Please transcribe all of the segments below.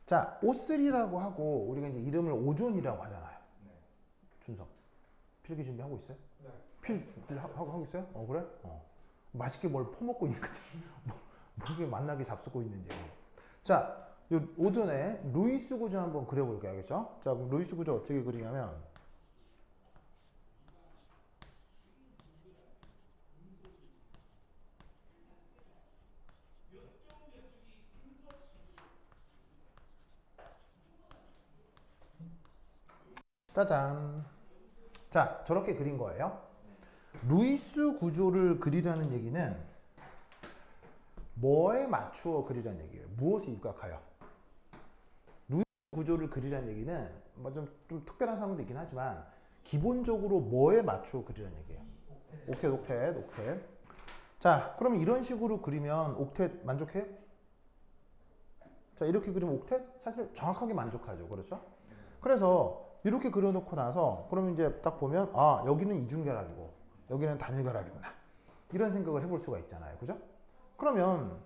자, O3라고 하고 우리가 이제 이름을 오존이라고 하잖아요. 준석. 필기 준비하고 있어요? 네. 하고 있어요? 그래? 맛있게 뭘 퍼먹고 있는 거지. 뭐 이렇게 만나게 잡수고 있는지. 자, 요 오존의 루이스 구조 한번 그려볼게요. 알겠죠? 자, 그럼 루이스 구조 어떻게 그리냐면, 짜잔. 자, 저렇게 그린 거예요. 루이스 구조를 그리라는 얘기는 뭐에 맞추어 그리라는 얘기예요? 무엇에 입각하여? 루이스 구조를 그리라는 얘기는 뭐 좀 특별한 상황도 있긴 하지만 기본적으로 뭐에 맞추어 그리라는 얘기예요? 옥텟. 자, 그럼 이런 식으로 그리면 옥텟 만족해요? 자, 이렇게 그리면 옥텟 사실 정확하게 만족하죠. 그렇죠? 그래서 이렇게 그려놓고 나서 그럼 이제 딱 보면 아, 여기는 이중결합이고 여기는 단일결합이구나. 이런 생각을 해볼 수가 있잖아요. 그죠? 그러면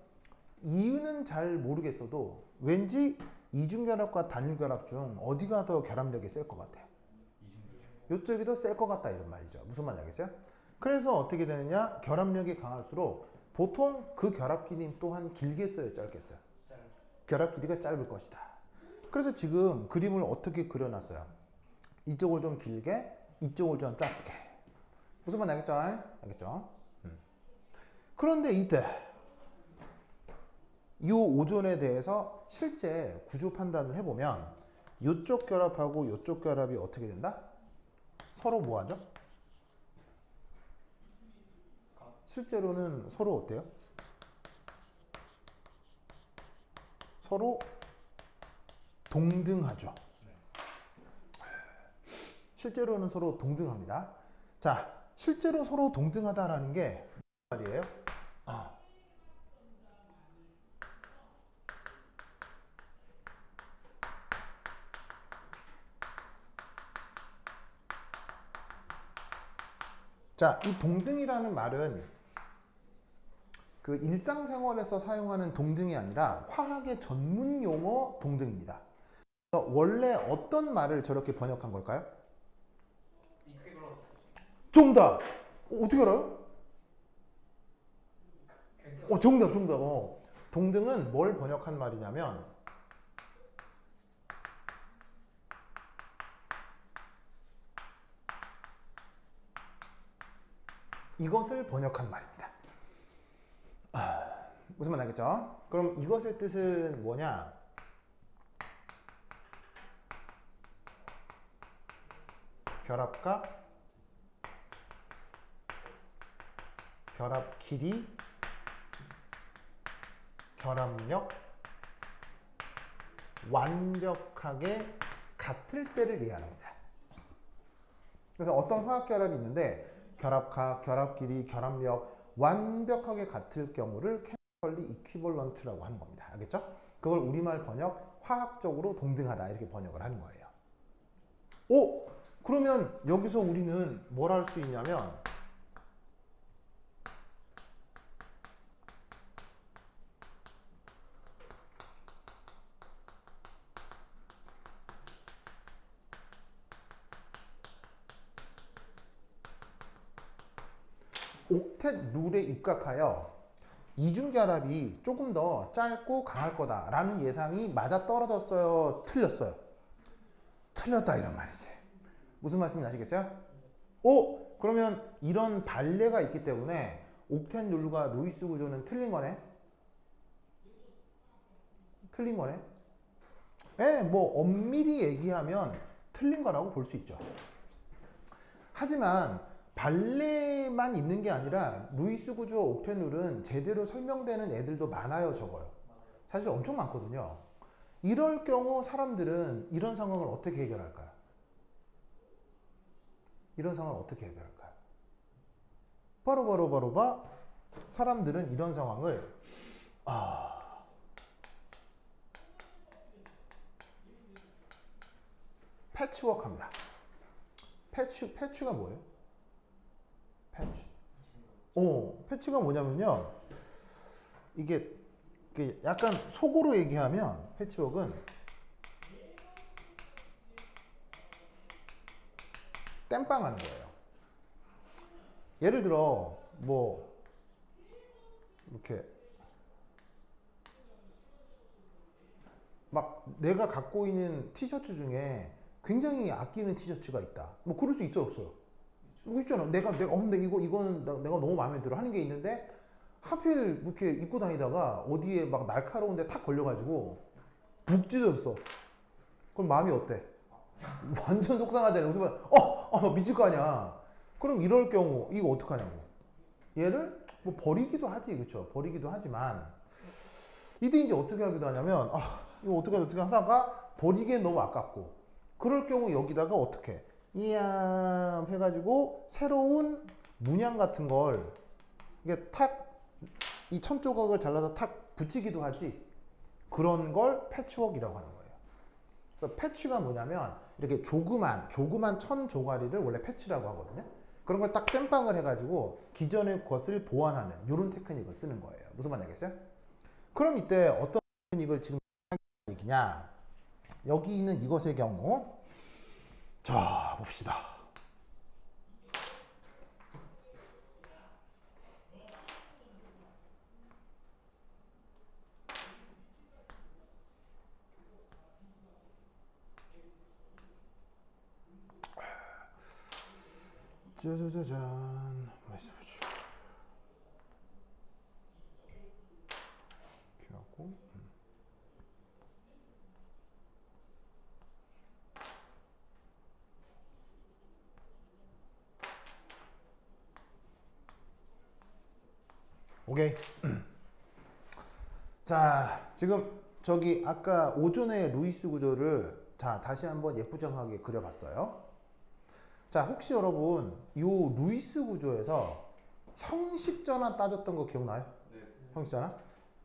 이유는 잘 모르겠어도 왠지 이중결합과 단일결합 중 어디가 더 결합력이 셀 것 같아요? 이쪽이 더 셀 것 같다 이런 말이죠. 무슨 말인지 알겠어요? 그래서 어떻게 되느냐? 결합력이 강할수록 보통 그 결합 길이 또한 길게 써요? 짧게 써요? 결합 길이가 짧을 것이다. 그래서 지금 그림을 어떻게 그려놨어요? 이쪽을 좀 길게, 이쪽을 좀 짧게. 무슨 말 알겠죠? 알겠죠? 그런데 이때 이 오존에 대해서 실제 구조 판단을 해보면 이쪽 결합하고 이쪽 결합이 어떻게 된다? 서로 뭐하죠? 실제로는 서로 어때요? 서로 동등하죠. 실제로는 서로 동등합니다. 자, 실제로 서로 동등하다라는 게 무슨 말이에요? 자, 이 동등이라는 말은 그 일상생활에서 사용하는 동등이 아니라 화학의 전문 용어 동등입니다. 원래 어떤 말을 저렇게 번역한 걸까요? 이퀴벌런트. 정답! 어떻게 알아요? 정답. 동등은 뭘 번역한 말이냐면 이것을 번역한 말입니다. 무슨 말 알겠죠? 그럼 이것의 뜻은 뭐냐? 결합값, 결합 길이, 결합력, 완벽하게 같을 때를 얘기합니다. 그래서 어떤 화학 결합이 있는데 결합값, 결합 길이, 결합력 완벽하게 같을 경우를 chemically equivalent라고 하는 겁니다. 알겠죠? 그걸 우리말 번역 화학적으로 동등하다 이렇게 번역을 하는 거예요. 그러면 여기서 우리는 뭘 할 수 있냐면 옥텟 룰에 입각하여 이중결합이 조금 더 짧고 강할 거다라는 예상이 맞아 떨어졌어요? 틀렸어요? 틀렸다 이런 말이지. 무슨 말씀인지 아시겠어요? 그러면 이런 반례가 있기 때문에 옥텟 룰과 루이스 구조는 틀린 거네? 틀린 거네? 뭐 엄밀히 얘기하면 틀린 거라고 볼 수 있죠. 하지만 반례만 있는 게 아니라 루이스 구조 옥텟 룰은 제대로 설명되는 애들도 많아요, 적어요. 사실 엄청 많거든요. 이럴 경우 사람들은 이런 상황을 어떻게 해결할까요? 이런 상황을 어떻게 해결할까요? 바로 사람들은 이런 상황을 패치워크합니다. 패치가 뭐예요? 패치가 뭐냐면요. 이게 약간 속어로 얘기하면 패치워크는 땜빵하는 거예요. 예를 들어 뭐 이렇게 막 내가 갖고 있는 티셔츠 중에 굉장히 아끼는 티셔츠가 있다. 뭐 그럴 수 있어 없어요? 뭐 있잖아. 내가 근데 이거는 내가 너무 마음에 들어 하는 게 있는데 하필 이렇게 입고 다니다가 어디에 막 날카로운데 탁 걸려가지고 북 찢어졌어. 그럼 마음이 어때? 완전 속상하잖아요. 그래서 미칠 거 아니야. 그럼 이럴 경우 이거 어떡하냐고. 얘를 뭐 버리기도 하지, 그렇죠? 버리기도 하지만 이때 이제 어떻게 하기도 하냐면 이거 어떻게 하다가 버리기엔 너무 아깝고 그럴 경우 여기다가 어떻게 이야 해가지고 새로운 문양 같은 걸 이게 탁 이 천 조각을 잘라서 탁 붙이기도 하지. 그런 걸 패치워크이라고 하는 거예요. 그래서 패치가 뭐냐면 이렇게 조그만 천 조가리를 원래 패치라고 하거든요. 그런 걸 딱 땜빵을 해가지고 기존의 것을 보완하는 이런 테크닉을 쓰는 거예요. 무슨 말인지 알겠어요? 그럼 이때 어떤 테크닉을 지금 얘기냐? 여기 있는 이것의 경우 자 봅시다. 짜자자잔 말씀해주죠. 이렇게 하고 오케이. 자 지금 저기 아까 오존의 루이스 구조를 자 다시 한번 예쁘장하게 그려봤어요. 자 혹시 여러분 이 루이스 구조에서 형식전환 따졌던 거 기억나요? 네. 형식전환?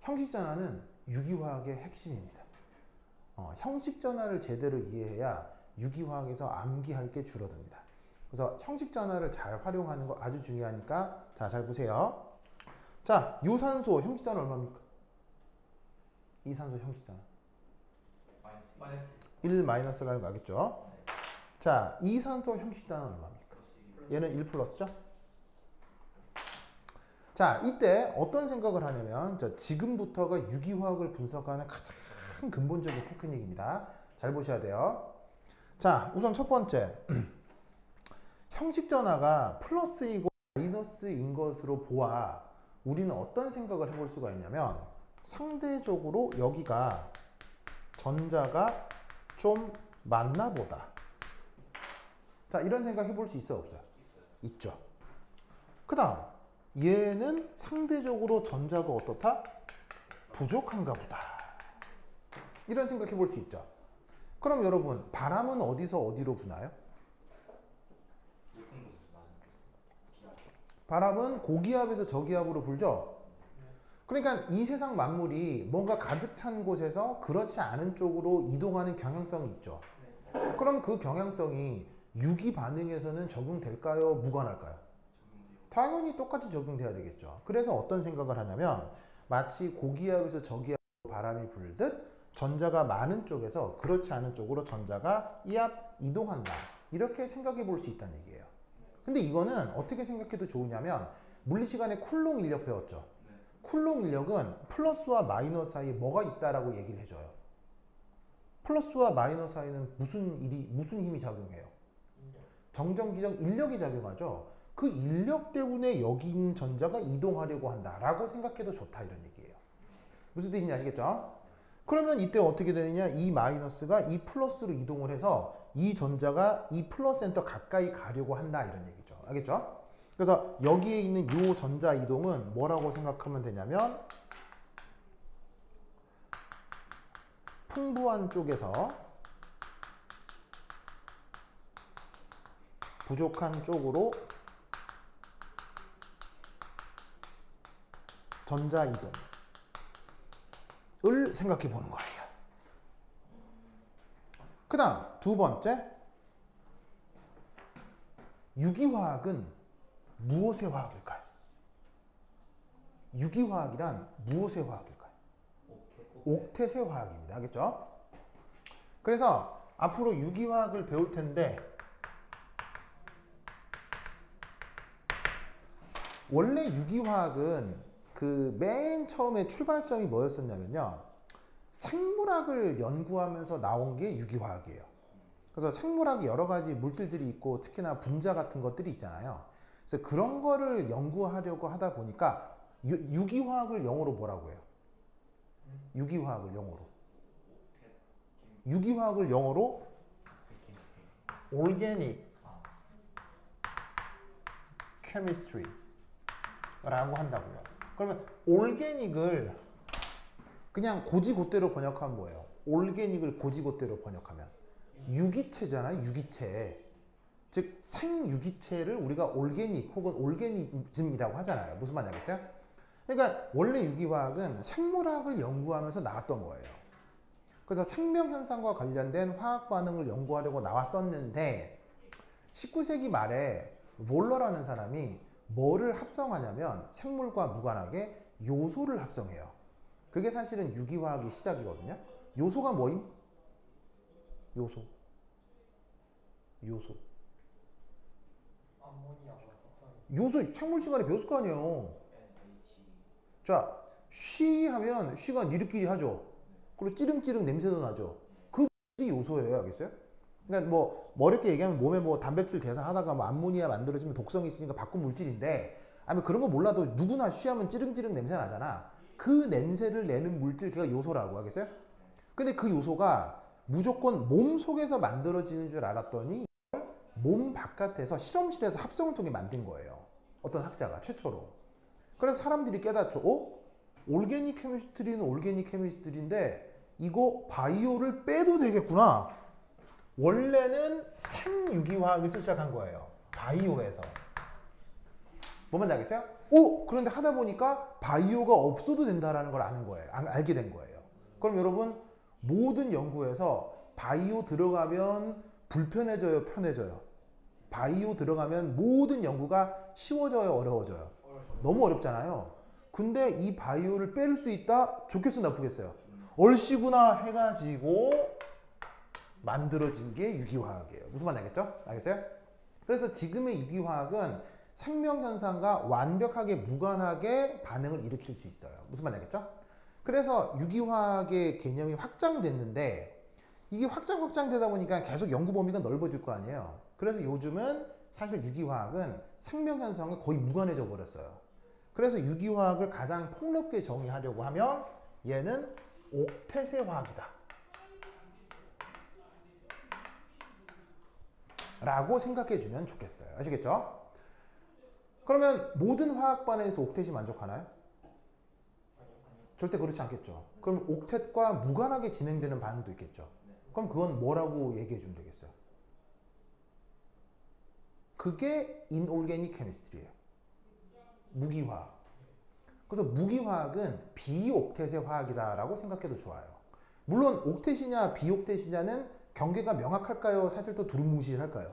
형식전환은 유기화학의 핵심입니다. 형식전환을 제대로 이해해야 유기화학에서 암기할 게 줄어듭니다. 그래서 형식전환을 잘 활용하는 거 아주 중요하니까 자 잘 보세요. 자 요산소 형식전환 얼마입니까? 이산소 형식전환 마이너스 1 마이너스라는 거 알겠죠? 자 이산소 형식전환 얼마입니까? 얘는 1 플러스죠? 자 이때 어떤 생각을 하냐면 자, 지금부터가 유기화학을 분석하는 가장 근본적인 테크닉입니다. 잘 보셔야 돼요. 자 우선 첫 번째 형식전화가 플러스이고 마이너스인 것으로 보아 우리는 어떤 생각을 해볼 수가 있냐면 상대적으로 여기가 전자가 좀 많나 보다. 자 이런 생각 해볼 수 있어요 없어요? 있죠. 그 다음 얘는 상대적으로 전자가 어떻다? 부족한가 보다. 이런 생각 해볼 수 있죠. 그럼 여러분 바람은 어디서 어디로 부나요? 바람은 고기압에서 저기압으로 불죠. 그러니까 이 세상 만물이 뭔가 가득 찬 곳에서 그렇지 않은 쪽으로 이동하는 경향성이 있죠. 그럼 그 경향성이 유기 반응에서는 적용될까요? 무관할까요? 당연히 똑같이 적용돼야 되겠죠. 그래서 어떤 생각을 하냐면 마치 고기압에서 저기압으로 바람이 불듯 전자가 많은 쪽에서 그렇지 않은 쪽으로 전자가 이압 이동한다. 이렇게 생각해 볼 수 있다는 얘기예요. 근데 이거는 어떻게 생각해도 좋으냐면 물리 시간에 쿨롱 인력 배웠죠. 쿨롱 인력은 플러스와 마이너스 사이에 뭐가 있다라고 얘기를 해줘요. 플러스와 마이너스 사이에는 무슨 힘이 작용해요? 정전기적 인력이 작용하죠. 그 인력 때문에 여기 있는 전자가 이동하려고 한다라고 생각해도 좋다 이런 얘기예요. 무슨 뜻인지 아시겠죠? 그러면 이때 어떻게 되느냐? 이 마이너스가 이 플러스로 이동을 해서 이 전자가 이 플러스엔터 가까이 가려고 한다 이런 얘기죠. 알겠죠? 그래서 여기에 있는 이 전자 이동은 뭐라고 생각하면 되냐면 풍부한 쪽에서 부족한 쪽으로 전자 이동을 생각해 보는 거예요. 그 다음 두 번째 유기화학은 무엇의 화학일까요? 유기화학이란 무엇의 화학일까요? 옥텟의 화학입니다. 알겠죠? 그래서 앞으로 유기화학을 배울 텐데 원래 유기화학은 그 맨 처음에 출발점이 뭐였었냐면요. 생물학을 연구하면서 나온 게 유기화학이에요. 그래서 생물학 여러 가지 물질들이 있고 특히나 분자 같은 것들이 있잖아요. 그래서 그런 거를 연구하려고 하다 보니까 유기화학을 영어로 뭐라고 해요? 유기화학을 영어로. 유기화학을 영어로 organic chemistry라고 한다고요. 그러면 organic을 그냥 고지고대로 번역하면 뭐예요? organic을 고지고대로 번역하면 유기체잖아요. 유기체. 즉 생유기체를 우리가 올게닉 혹은 올게니즘이라고 하잖아요. 무슨 말인지 알겠어요? 그러니까 원래 유기화학은 생물학을 연구하면서 나왔던 거예요. 그래서 생명현상과 관련된 화학 반응을 연구하려고 나왔었는데 19세기 말에 몰러라는 사람이 뭐를 합성하냐면 생물과 무관하게 요소를 합성해요. 그게 사실은 유기화학의 시작이거든요. 요소가 뭐임? 요소. 요소 생물 시간에 배웠을 거 아니에요. 자, 쉬 하면 쉬가 니르끼리 하죠. 그리고 찌릉찌릉 냄새도 나죠. 그게 요소예요. 알겠어요? 그러니까 뭐 어렵게 얘기하면 몸에 뭐 단백질 대사하다가 뭐 암모니아 만들어지면 독성이 있으니까 바꾼 물질인데 아니면 그런 거 몰라도 누구나 쉬하면 찌릉찌릉 냄새 나잖아. 그 냄새를 내는 물질 걔가 요소라고 하겠어요? 근데 그 요소가 무조건 몸 속에서 만들어지는 줄 알았더니 몸 바깥에서 실험실에서 합성을 통해 만든 거예요. 어떤 학자가 최초로. 그래서 사람들이 깨닫죠. 올게닉 케미스트리는 올게닉 케미스트리인데 이거 바이오를 빼도 되겠구나. 원래는 생유기화학에서 시작한 거예요. 바이오에서. 뭔 말인지 알겠어요? 그런데 하다 보니까 바이오가 없어도 된다는 걸 아는 거예요. 알게 된 거예요. 그럼 여러분 모든 연구에서 바이오 들어가면 불편해져요, 편해져요? 바이오 들어가면 모든 연구가 쉬워져요, 어려워져요? 너무 어렵잖아요. 근데 이 바이오를 뺄 수 있다? 좋겠어, 나쁘겠어요? 얼씨구나 해가지고 만들어진 게 유기화학이에요. 무슨 말인지 알겠죠? 알겠어요? 그래서 지금의 유기화학은 생명현상과 완벽하게 무관하게 반응을 일으킬 수 있어요. 무슨 말인지 알겠죠? 그래서 유기화학의 개념이 확장됐는데 이게 확장되다 보니까 계속 연구 범위가 넓어질 거 아니에요. 그래서 요즘은 사실 유기화학은 생명현상을 거의 무관해져 버렸어요. 그래서 유기화학을 가장 폭넓게 정의하려고 하면 얘는 옥텟의 화학이다 라고 생각해 주면 좋겠어요. 아시겠죠? 그러면 모든 화학 반응에서 옥텟이 만족하나요? 절대 그렇지 않겠죠. 그럼 옥텟과 무관하게 진행되는 반응도 있겠죠. 그럼 그건 뭐라고 얘기해 주면 되겠어요? 그게 이norganic chemistry예요. 무기화학. 그래서 무기화학은 비옥텟의 화학이다라고 생각해도 좋아요. 물론 옥텟이냐 비옥텟이냐는 경계가 명확할까요? 사실 또 두루뭉실할까요?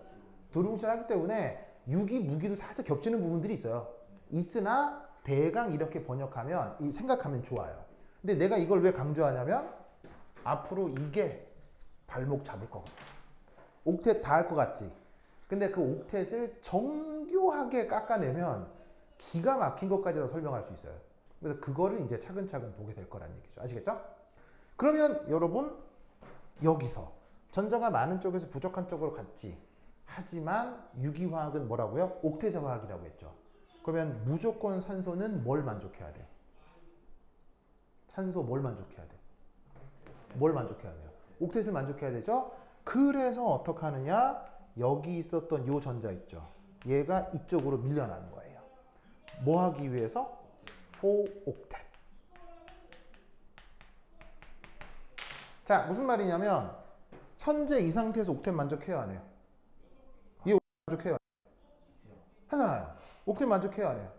두루뭉실하기 때문에 유기, 무기도 살짝 겹치는 부분들이 있어요. 있으나 대강 이렇게 번역하면 생각하면 좋아요. 근데 내가 이걸 왜 강조하냐면 앞으로 이게 발목 잡을 거거든. 옥텟 다 할 것 같지? 근데 그 옥텟을 정교하게 깎아내면 기가 막힌 것까지 다 설명할 수 있어요. 그래서 그거를 이제 차근차근 보게 될 거란 얘기죠. 아시겠죠? 그러면 여러분 여기서 전자가 많은 쪽에서 부족한 쪽으로 갔지. 하지만 유기화학은 뭐라고요? 옥텟의 화학이라고 했죠. 그러면 무조건 산소는 뭘 만족해야 돼? 산소 뭘 만족해야 돼? 뭘 만족해야 돼요? 옥텟을 만족해야 되죠? 그래서 어떻게 하느냐? 여기 있었던 요 전자 있죠? 얘가 이쪽으로 밀려나는 거예요. 뭐 하기 위해서? 4옥텟. 자, 무슨 말이냐면 현재 이 상태에서 옥텟 만족해요, 안 해요? 얘 만족해요? 하잖아요. 옥텟 만족해요, 안 해요?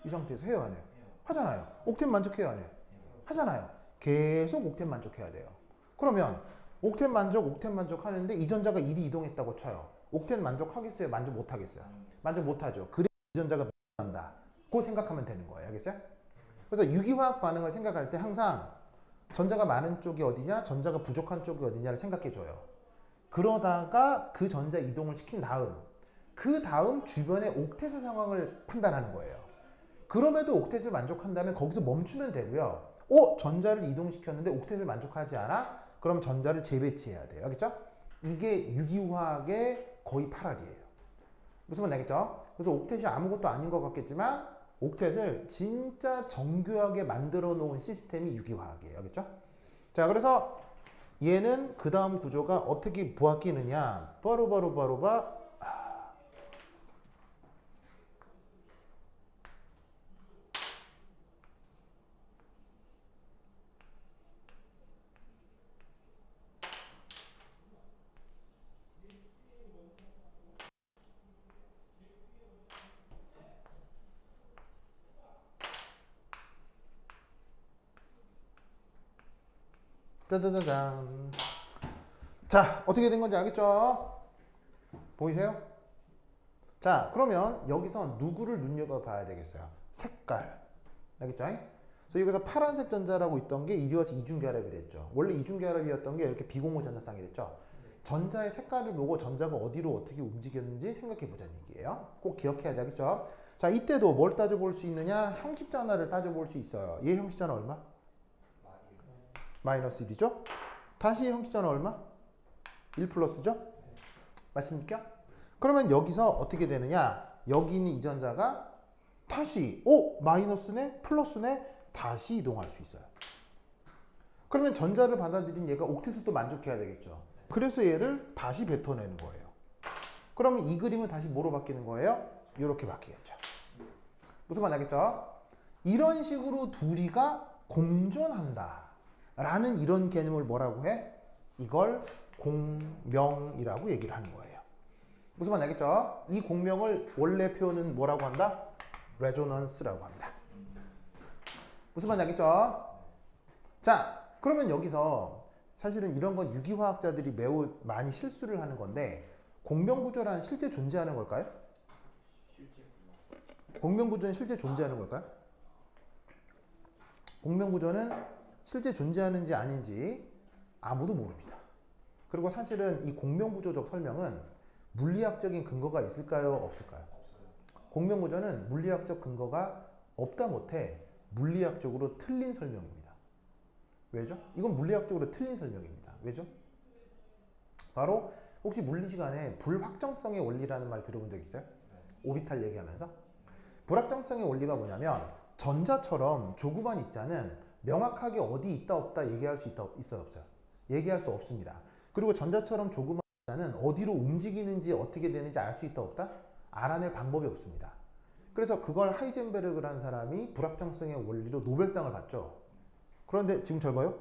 이 상태에서 해요, 안 해요? 하잖아요. 옥텟 만족해요, 안 해요? 하잖아요. 계속 옥텟 만족해야 돼요. 그러면 옥텟 만족 하는데 이 전자가 이리 이동했다고 쳐요. 옥텟 만족하겠어요? 만족 못하겠어요? 만족 못하죠. 그래 이 전자가 한다. 그 생각하면 되는 거예요. 알겠어요? 그래서 유기화학 반응을 생각할 때 항상 전자가 많은 쪽이 어디냐, 전자가 부족한 쪽이 어디냐를 생각해 줘요. 그러다가 그 전자 이동을 시킨 다음 그 다음 주변의 옥텟의 상황을 판단하는 거예요. 그럼에도 옥텟을 만족한다면 거기서 멈추면 되고요. 전자를 이동시켰는데 옥텟을 만족하지 않아? 그럼 전자를 재배치해야 돼요. 알겠죠? 이게 유기화학의 거의 8알이에요. 무슨 말인지 알겠죠? 그래서 옥텟이 아무것도 아닌 것 같겠지만 옥텟을 진짜 정교하게 만들어 놓은 시스템이 유기화학이에요. 알겠죠? 자, 그래서 얘는 그 다음 구조가 어떻게 바뀌느냐? 바로 짜자자잔. 자, 어떻게 된 건지 알겠죠? 보이세요? 자, 그러면 여기서 누구를 눈여겨봐야 되겠어요? 색깔. 알겠죠? 그래서 여기서 파란색 전자라고 있던 게 이리 와서 이중결합이 됐죠. 원래 이중결합이었던 게 이렇게 비공유 전자쌍이 됐죠. 전자의 색깔을 보고 전자가 어디로 어떻게 움직였는지 생각해 보자는 얘기예요. 꼭 기억해야 되겠죠? 자, 이때도 뭘 따져볼 수 있느냐? 형식전화를 따져볼 수 있어요. 얘 형식전화 얼마? 마이너스 1이죠? 다시 형식전화 얼마? 1 플러스죠? 맞습니까? 그러면 여기서 어떻게 되느냐? 여기 있는 이 전자가 다시 마이너스네? 플러스네? 다시 이동할 수 있어요. 그러면 전자를 받아들인 얘가 옥텟을 또 만족해야 되겠죠. 그래서 얘를 다시 뱉어내는 거예요. 그러면 이 그림은 다시 뭐로 바뀌는 거예요? 이렇게 바뀌겠죠. 무슨 말 알겠죠? 이런 식으로 둘이가 공존한다 라는 이런 개념을 뭐라고 해? 이걸 공명이라고 얘기를 하는 거예요. 무슨 말 알겠죠? 이 공명을 원래 표현은 뭐라고 한다? 레조넌스라고 합니다. 무슨 말 알겠죠? 자, 그러면 여기서 사실은 이런 건 유기화학자들이 매우 많이 실수를 하는 건데 공명구조란 실제 존재하는 걸까요? 공명구조는 실제 존재하는 걸까요? 공명구조는 실제 존재하는지 아닌지 아무도 모릅니다. 그리고 사실은 이 공명구조적 설명은 물리학적인 근거가 있을까요? 없을까요? 공명구조는 물리학적 근거가 없다 못해 물리학적으로 틀린 설명입니다. 왜죠? 이건 물리학적으로 틀린 설명입니다. 왜죠? 바로 혹시 물리 시간에 불확정성의 원리라는 말 들어본 적 있어요? 오비탈 얘기하면서? 불확정성의 원리가 뭐냐면 전자처럼 조그만 입자는 명확하게 어디 있다 없다 얘기할 수 있어요 없어요? 얘기할 수 없습니다. 그리고 전자처럼 조그만 입자는 어디로 움직이는지 어떻게 되는지 알 수 있다 없다? 알아낼 방법이 없습니다. 그래서 그걸 하이젠베르그라는 사람이 불확정성의 원리로 노벨상을 받죠. 그런데 지금 잘 봐요.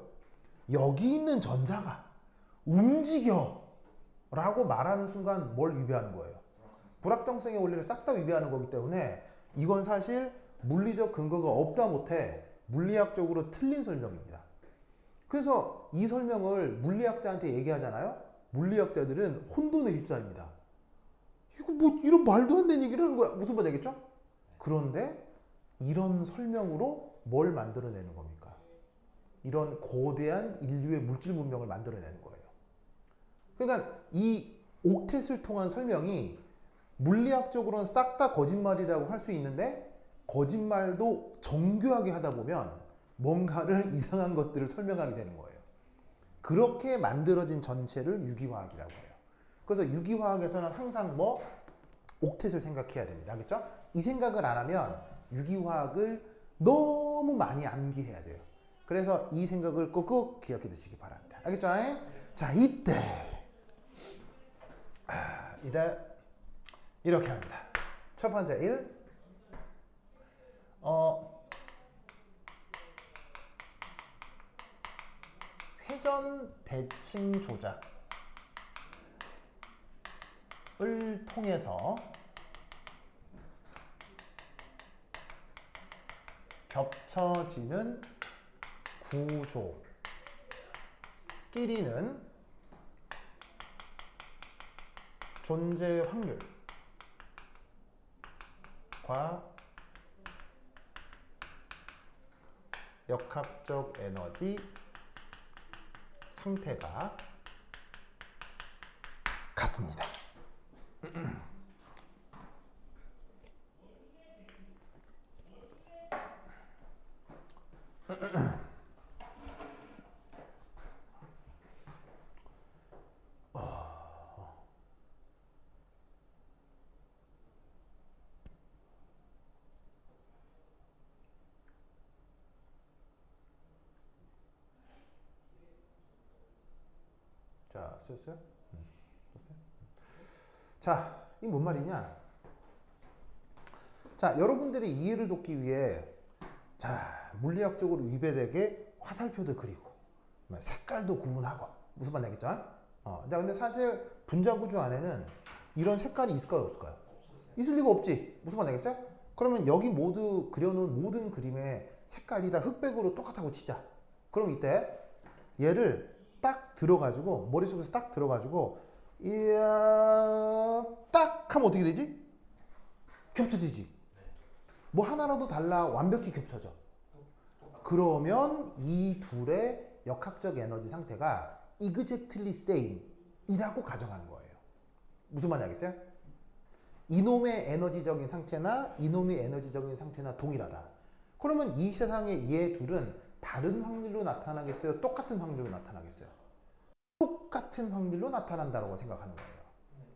여기 있는 전자가 움직여 라고 말하는 순간 뭘 위배하는 거예요? 불확정성의 원리를 싹 다 위배하는 거기 때문에 이건 사실 물리적 근거가 없다 못해 물리학적으로 틀린 설명입니다. 그래서 이 설명을 물리학자한테 얘기하잖아요. 물리학자들은 혼돈에 휩싸입니다. 이거 뭐 이런 말도 안 되는 얘기를 하는 거야. 무슨 말 되겠죠? 그런데 이런 설명으로 뭘 만들어내는 겁니까? 이런 거대한 인류의 물질 문명을 만들어내는 거예요. 그러니까 이 옥텟을 통한 설명이 물리학적으로는 싹 다 거짓말이라고 할 수 있는데 거짓말도 정교하게 하다 보면 뭔가를 이상한 것들을 설명하게 되는 거예요. 그렇게 만들어진 전체를 유기화학이라고 해요. 그래서 유기화학에서는 항상 뭐 옥텟을 생각해야 됩니다. 알겠죠? 이 생각을 안 하면 유기화학을 너무 많이 암기해야 돼요. 그래서 이 생각을 꾹꾹 기억해 두시기 바랍니다. 알겠죠? 자, 이때 이렇게 합니다. 첫 번째 1 회전 대칭 조작을 통해서 겹쳐지는 구조끼리는 존재 확률과 역학적 에너지 상태가 같습니다. 썼어요? 썼어요? 자, 이 뭔 말이냐? 자, 여러분들이 이해를 돕기 위해 자, 물리학적으로 위배되게 화살표도 그리고 색깔도 구분하고 무슨 말인지 알겠죠? 자, 근데 사실 분자 구조 안에는 이런 색깔이 있을까요, 없을까요? 있을 리가 없지. 무슨 말인지 알겠어요? 그러면 여기 모두 그려놓은 모든 그림의 색깔이 다 흑백으로 똑같다고 치자. 그럼 이때 얘를 딱 들어가지고 머릿속에서 딱 들어가지고 이야 딱 하면 어떻게 되지? 겹쳐지지. 뭐 하나라도 달라 완벽히 겹쳐져. 그러면 이 둘의 역학적 에너지 상태가 exactly same 이라고 가정하는 거예요. 무슨 말인지 알겠어요? 이놈의 에너지적인 상태나 이놈의 에너지적인 상태나 동일하다. 그러면 이 세상의 얘 둘은 다른 확률로 나타나겠어요? 똑같은 확률로 나타나겠어요? 똑같은 확률로 나타난다고 생각하는 거예요.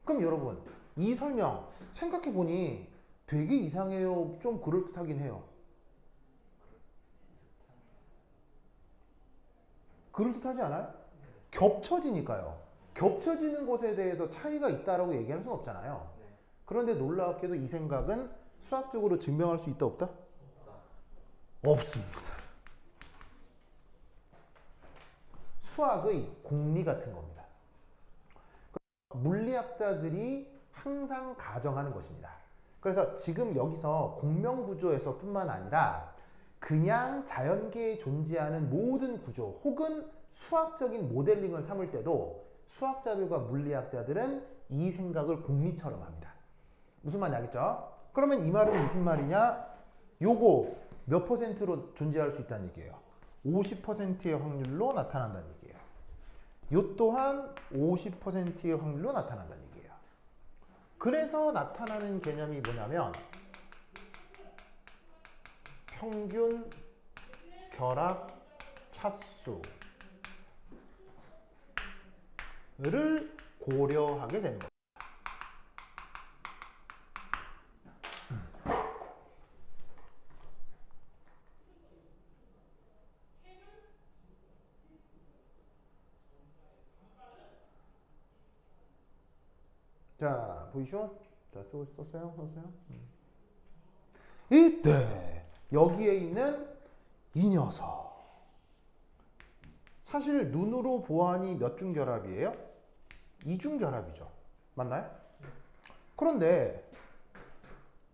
그럼 여러분 이 설명 생각해보니 되게 이상해요. 좀 그럴듯하긴 해요. 그럴듯하지 않아요? 겹쳐지니까요. 겹쳐지는 것에 대해서 차이가 있다라고 얘기할 수는 없잖아요. 그런데 놀랍게도 이 생각은 수학적으로 증명할 수 있다 없다? 없습니다. 수학의 공리 같은 겁니다. 물리학자들이 항상 가정하는 것입니다. 그래서 지금 여기서 공명구조에서 뿐만 아니라 그냥 자연계에 존재하는 모든 구조 혹은 수학적인 모델링을 삼을 때도 수학자들과 물리학자들은 이 생각을 공리처럼 합니다. 무슨 말인지 알겠죠? 그러면 이 말은 무슨 말이냐? 요거 몇 퍼센트로 존재할 수 있다는 얘기예요. 50%의 확률로 나타난다는 얘기예요. 요 또한 50%의 확률로 나타난다는 얘기예요. 그래서 나타나는 개념이 뭐냐면 평균 결합 차수를 고려하게 되는 거예요. 자, 보이시죠? 자, 썼어요? 이때 여기에 있는 이 녀석 사실 눈으로 보아하니 몇 중 결합이에요? 2중 결합이죠. 맞나요? 그런데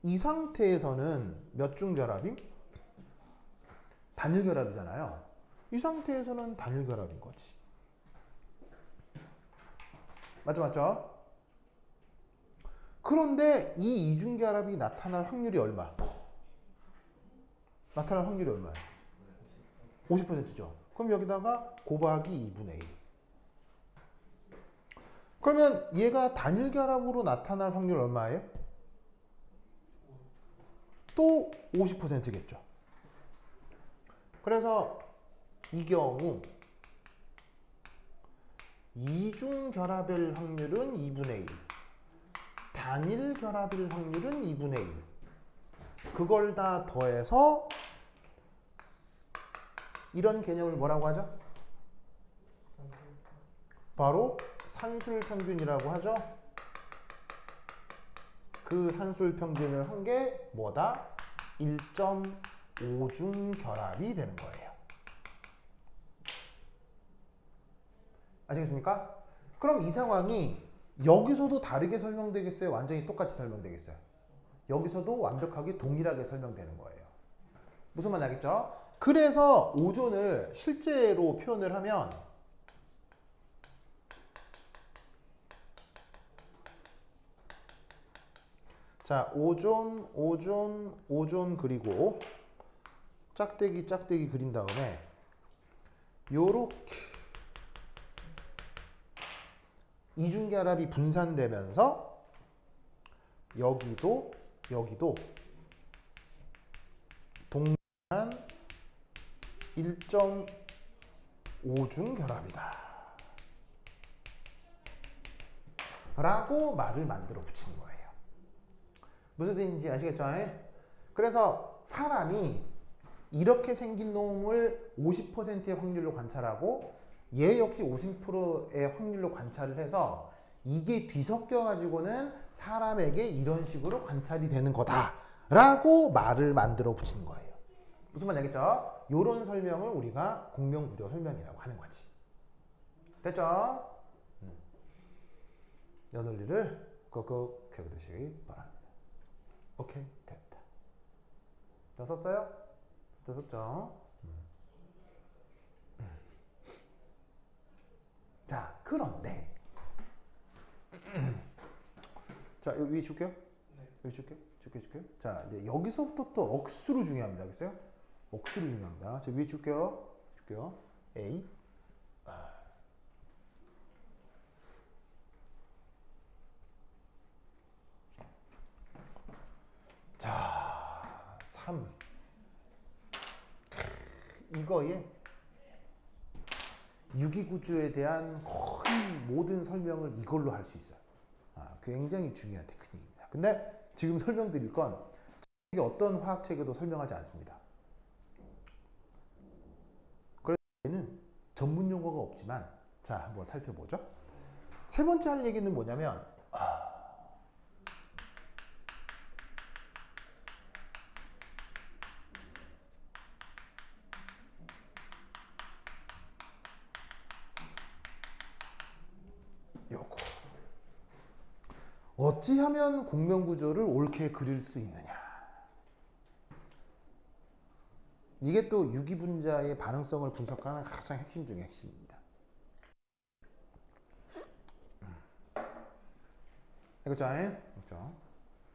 이 상태에서는 몇 중 결합임? 단일 결합이잖아요. 이 상태에서는 단일 결합인 거지. 맞죠? 그런데 이 이중 결합이 나타날 확률이 얼마? 나타날 확률이 얼마예요? 50%죠. 그럼 여기다가 곱하기 2분의 1. 그러면 얘가 단일 결합으로 나타날 확률 얼마예요? 또 50%겠죠. 그래서 이 경우 이중 결합일 확률은 2분의 1. 단일 결합일 확률은 2분의 1. 그걸 다 더해서 이런 개념을 뭐라고 하죠? 바로 산술 평균이라고 하죠. 그 산술 평균을 한 게 뭐다? 1.5중 결합이 되는 거예요. 아시겠습니까? 그럼 이 상황이 여기서도 다르게 설명되겠어요? 완전히 똑같이 설명되겠어요? 여기서도 완벽하게 동일하게 설명되는 거예요. 무슨 말인지 알겠죠? 그래서 오존을 실제로 표현을 하면 자, 오존 그리고 짝대기 그린 다음에 요렇게 이중결합이 분산되면서 여기도 동일한 1.5중 결합이다 라고 말을 만들어 붙이는 거예요. 무슨 뜻인지 아시겠죠? 그래서 사람이 이렇게 생긴 놈을 50%의 확률로 관찰하고 얘 역시 50%의 확률로 관찰을 해서 이게 뒤섞여 가지고는 사람에게 이런 식으로 관찰이 되는 거다라고 말을 만들어 붙이는 거예요. 무슨 말인지 알겠죠? 요런 설명을 우리가 공명구조 설명이라고 하는 거지. 됐죠? 요 논리를 꼭 기억해두시기 바랍니다. 오케이, 됐다. 다 썼어요? 다 썼죠? 자, 그런데 자, 여기 위에 줄게요. 여기 줄게요. 줄게요. 자, 이제 여기서부터 또 억수로 중요합니다. 알겠어요? 억수로 중요합니다. 자, 위에 줄게요. A. 자, 3. 이거에 유기구조에 대한 거의 모든 설명을 이걸로 할 수 있어요. 굉장히 중요한 테크닉입니다. 근데 지금 설명드릴 건 이게 어떤 화학책에도 설명하지 않습니다. 그래서 얘는 전문 용어가 없지만 자, 한번 살펴보죠. 세 번째 할 얘기는 뭐냐면 요거. 어찌하면 공명구조를 옳게 그릴 수 있느냐. 이게 또 유기분자의 반응성을 분석하는 가장 핵심 중의 핵심입니다. 이거죠? 그렇죠?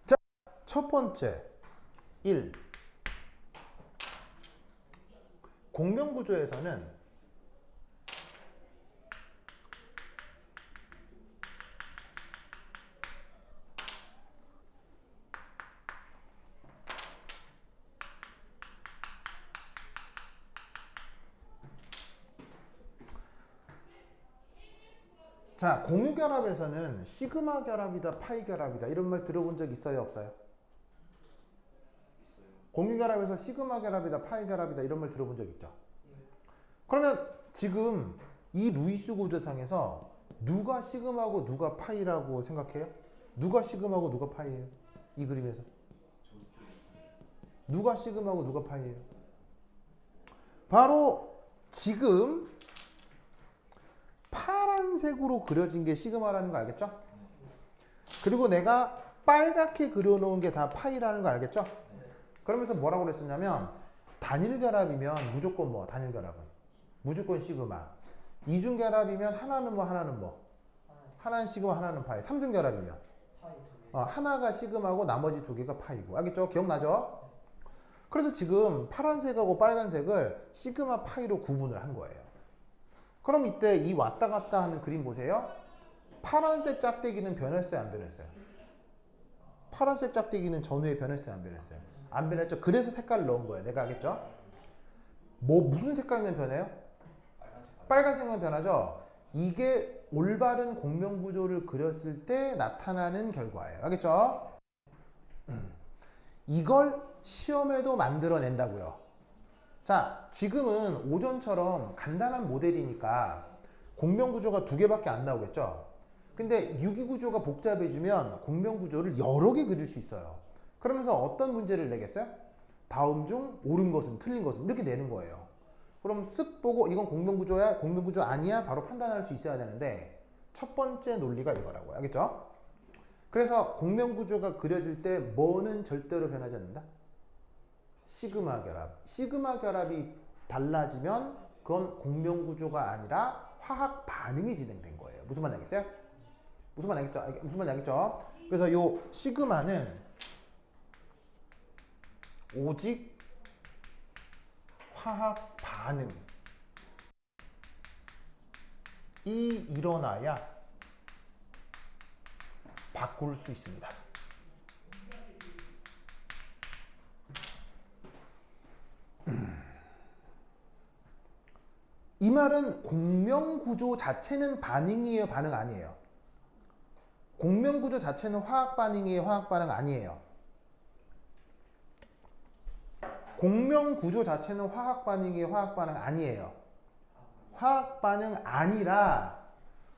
자, 첫 번째 1. 공명구조에서는 자, 공유결합에서는 시그마 결합이다, 파이 결합이다 이런 말 들어본 적 있어요, 없어요? 있어요. 공유결합에서 시그마 결합이다, 파이 결합이다 이런 말 들어본 적 있죠? 그러면 지금 이 루이스 구조상에서 누가 시그마고 누가 파이라고 생각해요? 누가 시그마고 누가 파이예요? 이 그림에서 누가 시그마고 누가 파이예요? 바로 지금 파란색으로 그려진 게 시그마라는 거 알겠죠? 그리고 내가 빨갛게 그려놓은 게 다 파이라는 거 알겠죠? 그러면서 뭐라고 그랬었냐면 단일 결합이면 무조건 뭐 단일 결합은 무조건 시그마. 이중 결합이면 하나는 뭐 하나는 뭐 하나는 시그마 하나는 파이. 삼중 결합이면 파이 두 개. 하나가 시그마고 나머지 두 개가 파이고. 알겠죠? 기억나죠? 그래서 지금 파란색하고 빨간색을 시그마 파이로 구분을 한 거예요. 그럼 이때 이 왔다 갔다 하는 그림 보세요. 파란색 짝대기는 변했어요, 안 변했어요? 파란색 짝대기는 전후에 변했어요, 안 변했어요? 안 변했죠? 그래서 색깔을 넣은 거예요. 내가 알겠죠? 뭐 무슨 색깔이면 변해요? 빨간색만 변하죠? 이게 올바른 공명구조를 그렸을 때 나타나는 결과예요. 알겠죠? 이걸 시험에도 만들어낸다고요. 자, 지금은 오전처럼 간단한 모델이니까 공명구조가 두 개밖에 안 나오겠죠? 근데 유기구조가 복잡해지면 공명구조를 여러 개 그릴 수 있어요. 그러면서 어떤 문제를 내겠어요? 다음 중 옳은 것은 틀린 것은 이렇게 내는 거예요. 그럼 쓱 보고 이건 공명구조야? 공명구조 아니야? 바로 판단할 수 있어야 되는데 첫 번째 논리가 이거라고요. 알겠죠? 그래서 공명구조가 그려질 때 뭐는 절대로 변하지 않는다? 시그마 결합. 시그마 결합이 달라지면 그건 공명구조가 아니라 화학 반응이 진행된 거예요. 무슨 말인지 알겠어요? 무슨 말인지 알겠죠? 무슨 말인지 알겠죠? 그래서 요 시그마는 오직 화학 반응이 일어나야 바꿀 수 있습니다. 이 말은 공명구조 자체는 반응이에요, 반응 아니에요? 공명구조 자체는 화학 반응이에요, 화학 반응 아니에요? 공명구조 자체는 화학 반응이에요, 화학 반응 아니에요? 화학 반응 아니라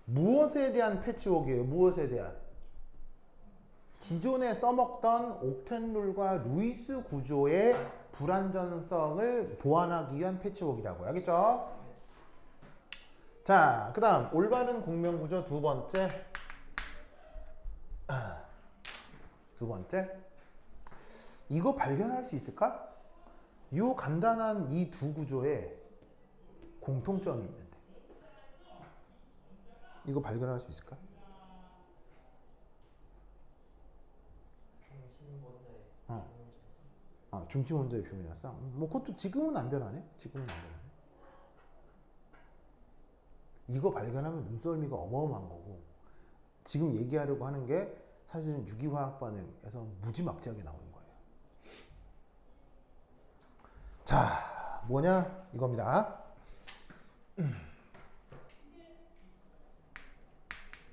무엇에 대한 패치워크예요? 무엇에 대한? 기존에 써먹던 옥텐룰과 루이스 구조의 불완전성을 보완하기 위한 패치워크라고요. 알겠죠? 자, 그 다음 올바른 공명 구조 두 번째. 이거 발견할 수 있을까? 이 간단한 이 두 구조에 공통점이 있는데 이거 발견할 수 있을까? 중심 원자의 표면이었어. 뭐 그것도 지금은 안 변하네. 이거 발견하면 눈썰미가 어마어마한 거고 지금 얘기하려고 하는 게 사실은 유기화학 반응에서 무지막지하게 나오는 거예요. 자, 뭐냐? 이겁니다.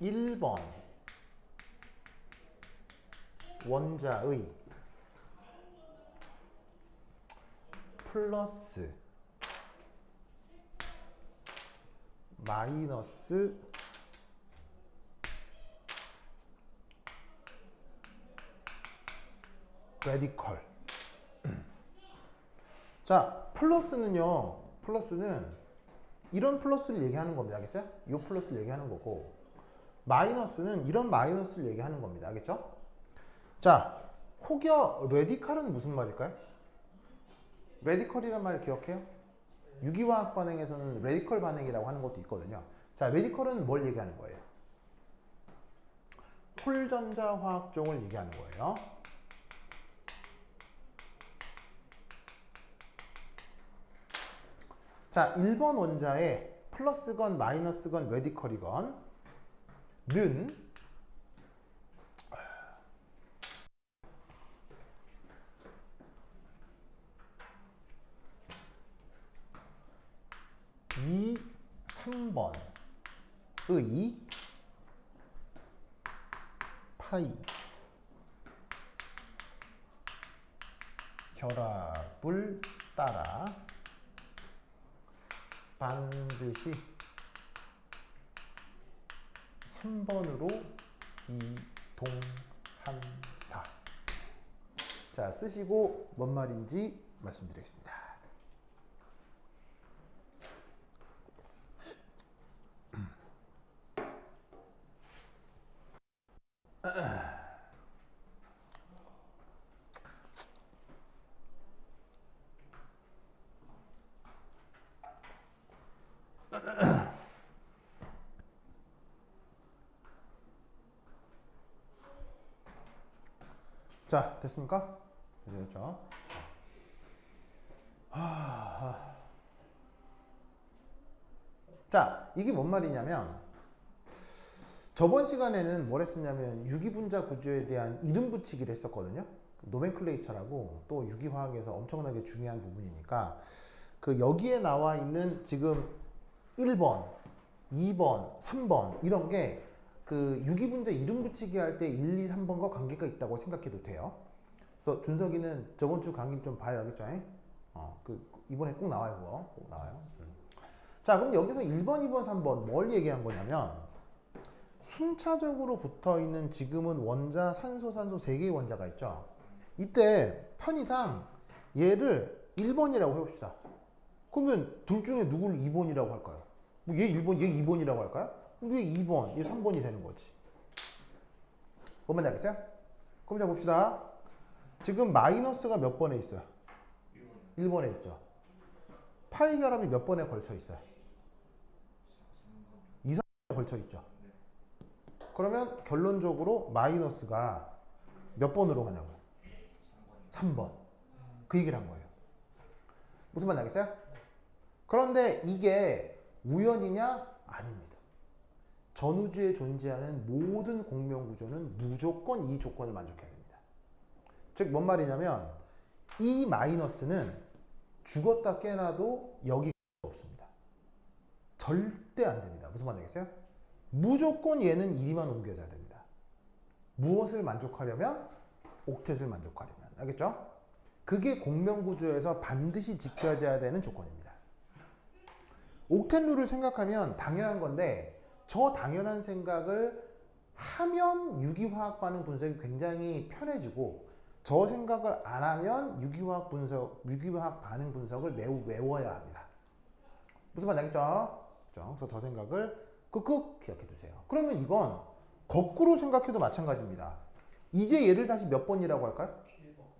1번 원자의 플러스 마이너스 레디컬. 자, 플러스는 이런 플러스를 얘기하는 겁니다. 알겠어요? 이 플러스를 얘기하는 거고 마이너스는 이런 마이너스를 얘기하는 겁니다. 알겠죠? 자, 혹여 레디컬은 무슨 말일까요? 레디컬이란 말 기억해요? 유기화학 반응에서는 레디컬 반응이라고 하는 것도 있거든요. 자, 레디컬은 뭘 얘기하는 거예요? 쿨전자 화학종을 얘기하는 거예요. 자, 1번 원자에 플러스건 마이너스건 레디컬이건 는 이 3번의 파이 결합을 따라 반드시 3번으로 이동한다. 자, 쓰시고 뭔 말인지 말씀드리겠습니다. 자, 됐습니까? 됐죠? 자, 이게 뭔 말이냐면 저번 시간에는 뭘 했었냐면 유기분자 구조에 대한 이름 붙이기를 했었거든요. 노멘클레이처라고 또 유기화학에서 엄청나게 중요한 부분이니까 그 여기에 나와 있는 지금 1번, 2번, 3번 이런 게 그 유기분자 이름 붙이기 할 때 1, 2, 3번과 관계가 있다고 생각해도 돼요. 그래서 준석이는 저번 주 강의 좀 봐요. 알겠죠? 이번에 꼭 나와요. 그거 꼭 나와요. 자, 그럼 여기서 1번, 2번, 3번 뭘 얘기한 거냐면 순차적으로 붙어 있는 지금은 원자, 산소, 산소 3개의 원자가 있죠. 이때 편의상 얘를 1번이라고 해봅시다. 그러면 둘 중에 누구를 2번이라고 할까요? 뭐 얘 1번, 얘 2번이라고 할까요? 얘 2번, 얘 3번이 되는 거지. 뭔 말인지 알겠어요? 그럼 자 봅시다. 지금 마이너스가 몇 번에 있어요? 1번에 있죠. 파이 결합이 몇 번에 걸쳐 있어요? 2, 3번에 걸쳐 있죠. 그러면 결론적으로 마이너스가 몇 번으로 가냐고요? 3번. 그 얘기를 한 거예요. 무슨 말인지 알겠어요? 그런데 이게 우연이냐? 아닙니다. 전우주에 존재하는 모든 공명구조는 무조건 이 조건을 만족해야 됩니다. 즉, 뭔 말이냐면 이 마이너스는 죽었다 깨나도 여기가 없습니다. 절대 안 됩니다. 무슨 말인지 알겠어요? 무조건 얘는 1이만 옮겨져야 됩니다. 무엇을 만족하려면? 옥텟을 만족하려면. 알겠죠? 그게 공명구조에서 반드시 지켜져야 되는 조건입니다. 옥텐 룰을 생각하면 당연한 건데 저 당연한 생각을 하면 유기화학 반응 분석이 굉장히 편해지고 저 생각을 안 하면 유기화학 반응 분석을 매우 외워야 합니다. 무슨 말 알겠죠? 그래서 저 생각을 끄끄 기억해 두세요. 그러면 이건 거꾸로 생각해도 마찬가지입니다. 이제 얘를 다시 몇 번이라고 할까요?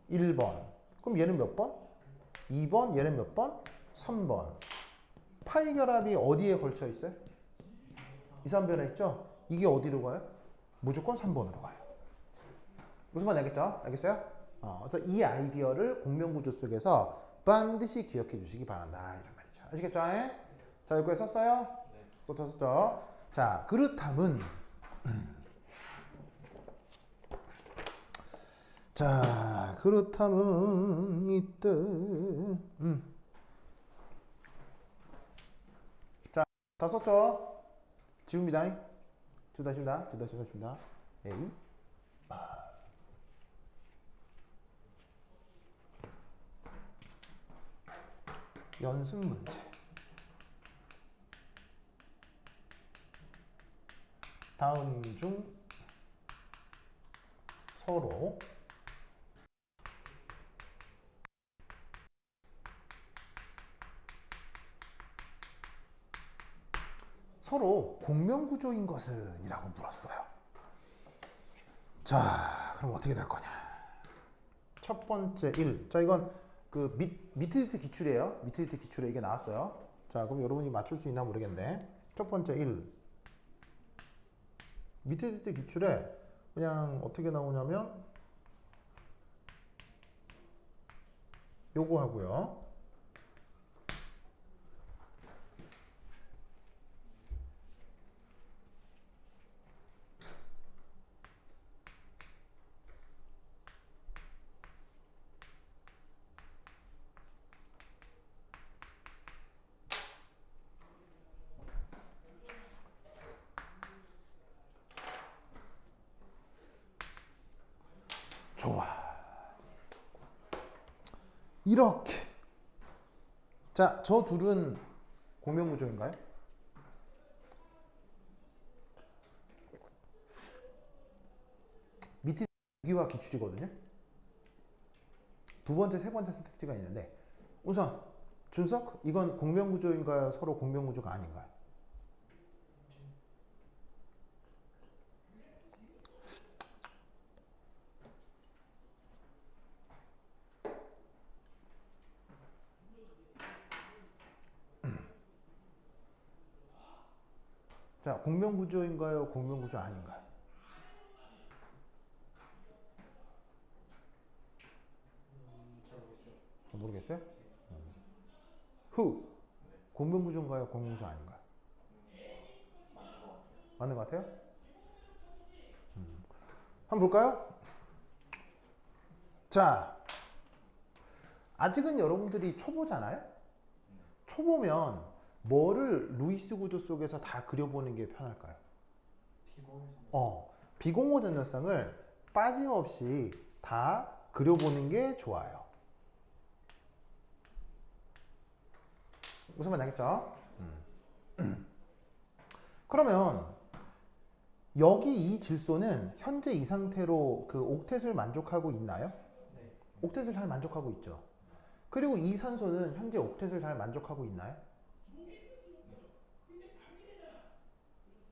1번. 그럼 얘는 몇 번? 2번. 얘는 몇 번? 3번. 파이 결합이 어디에 걸쳐 있어요? 2, 3변에 있죠? 이게 어디로 가요? 무조건 3번으로 가요. 무슨 말인지 알겠죠? 알겠어요? 그래서 이 아이디어를 공명구조 속에서 반드시 기억해 주시기 바란다. 이런 말이죠. 아시겠죠? 자, 여기에 썼어요? 네. 썼죠? 자, 그렇다면 자, 그렇다면 이때 자, 다 썼죠? 지웁니다. 지운다. 에이. 연습 문제. 다음 중 서로 공명구조인 것은? 이라고 물었어요. 자, 그럼 어떻게 될 거냐? 첫 번째 1. 자, 이건 그 미트리트 기출이에요. 미트리트 기출에 이게 나왔어요. 자, 그럼 여러분이 맞출 수 있나 모르겠는데. 첫 번째 1. 미트리트 기출에 그냥 어떻게 나오냐면 요거 하고요. 좋아. 이렇게. 자, 저 둘은 공명구조인가요? 밑에 유기와 기출이거든요. 두 번째, 세 번째 선택지가 있는데 우선 준석, 이건 공명구조인가요? 서로 공명구조가 아닌가요? 자, 공명구조인가요? 공명구조 아닌가요? 잘 모르겠어요. 모르겠어요? 후, 공명구조인가요? 공명구조 아닌가요? 맞는 것 같아요? 한번 볼까요? 자, 아직은 여러분들이 초보잖아요? 초보면 뭐를 루이스 구조 속에서 다 그려보는 게 편할까요? 비공호 전자쌍을 빠짐없이 다 그려보는 게 좋아요. 무슨 말인지 알겠죠? 그러면 여기 이 질소는 현재 이 상태로 그 옥텟을 만족하고 있나요? 네. 옥텟을 잘 만족하고 있죠. 그리고 이 산소는 현재 옥텟을 잘 만족하고 있나요?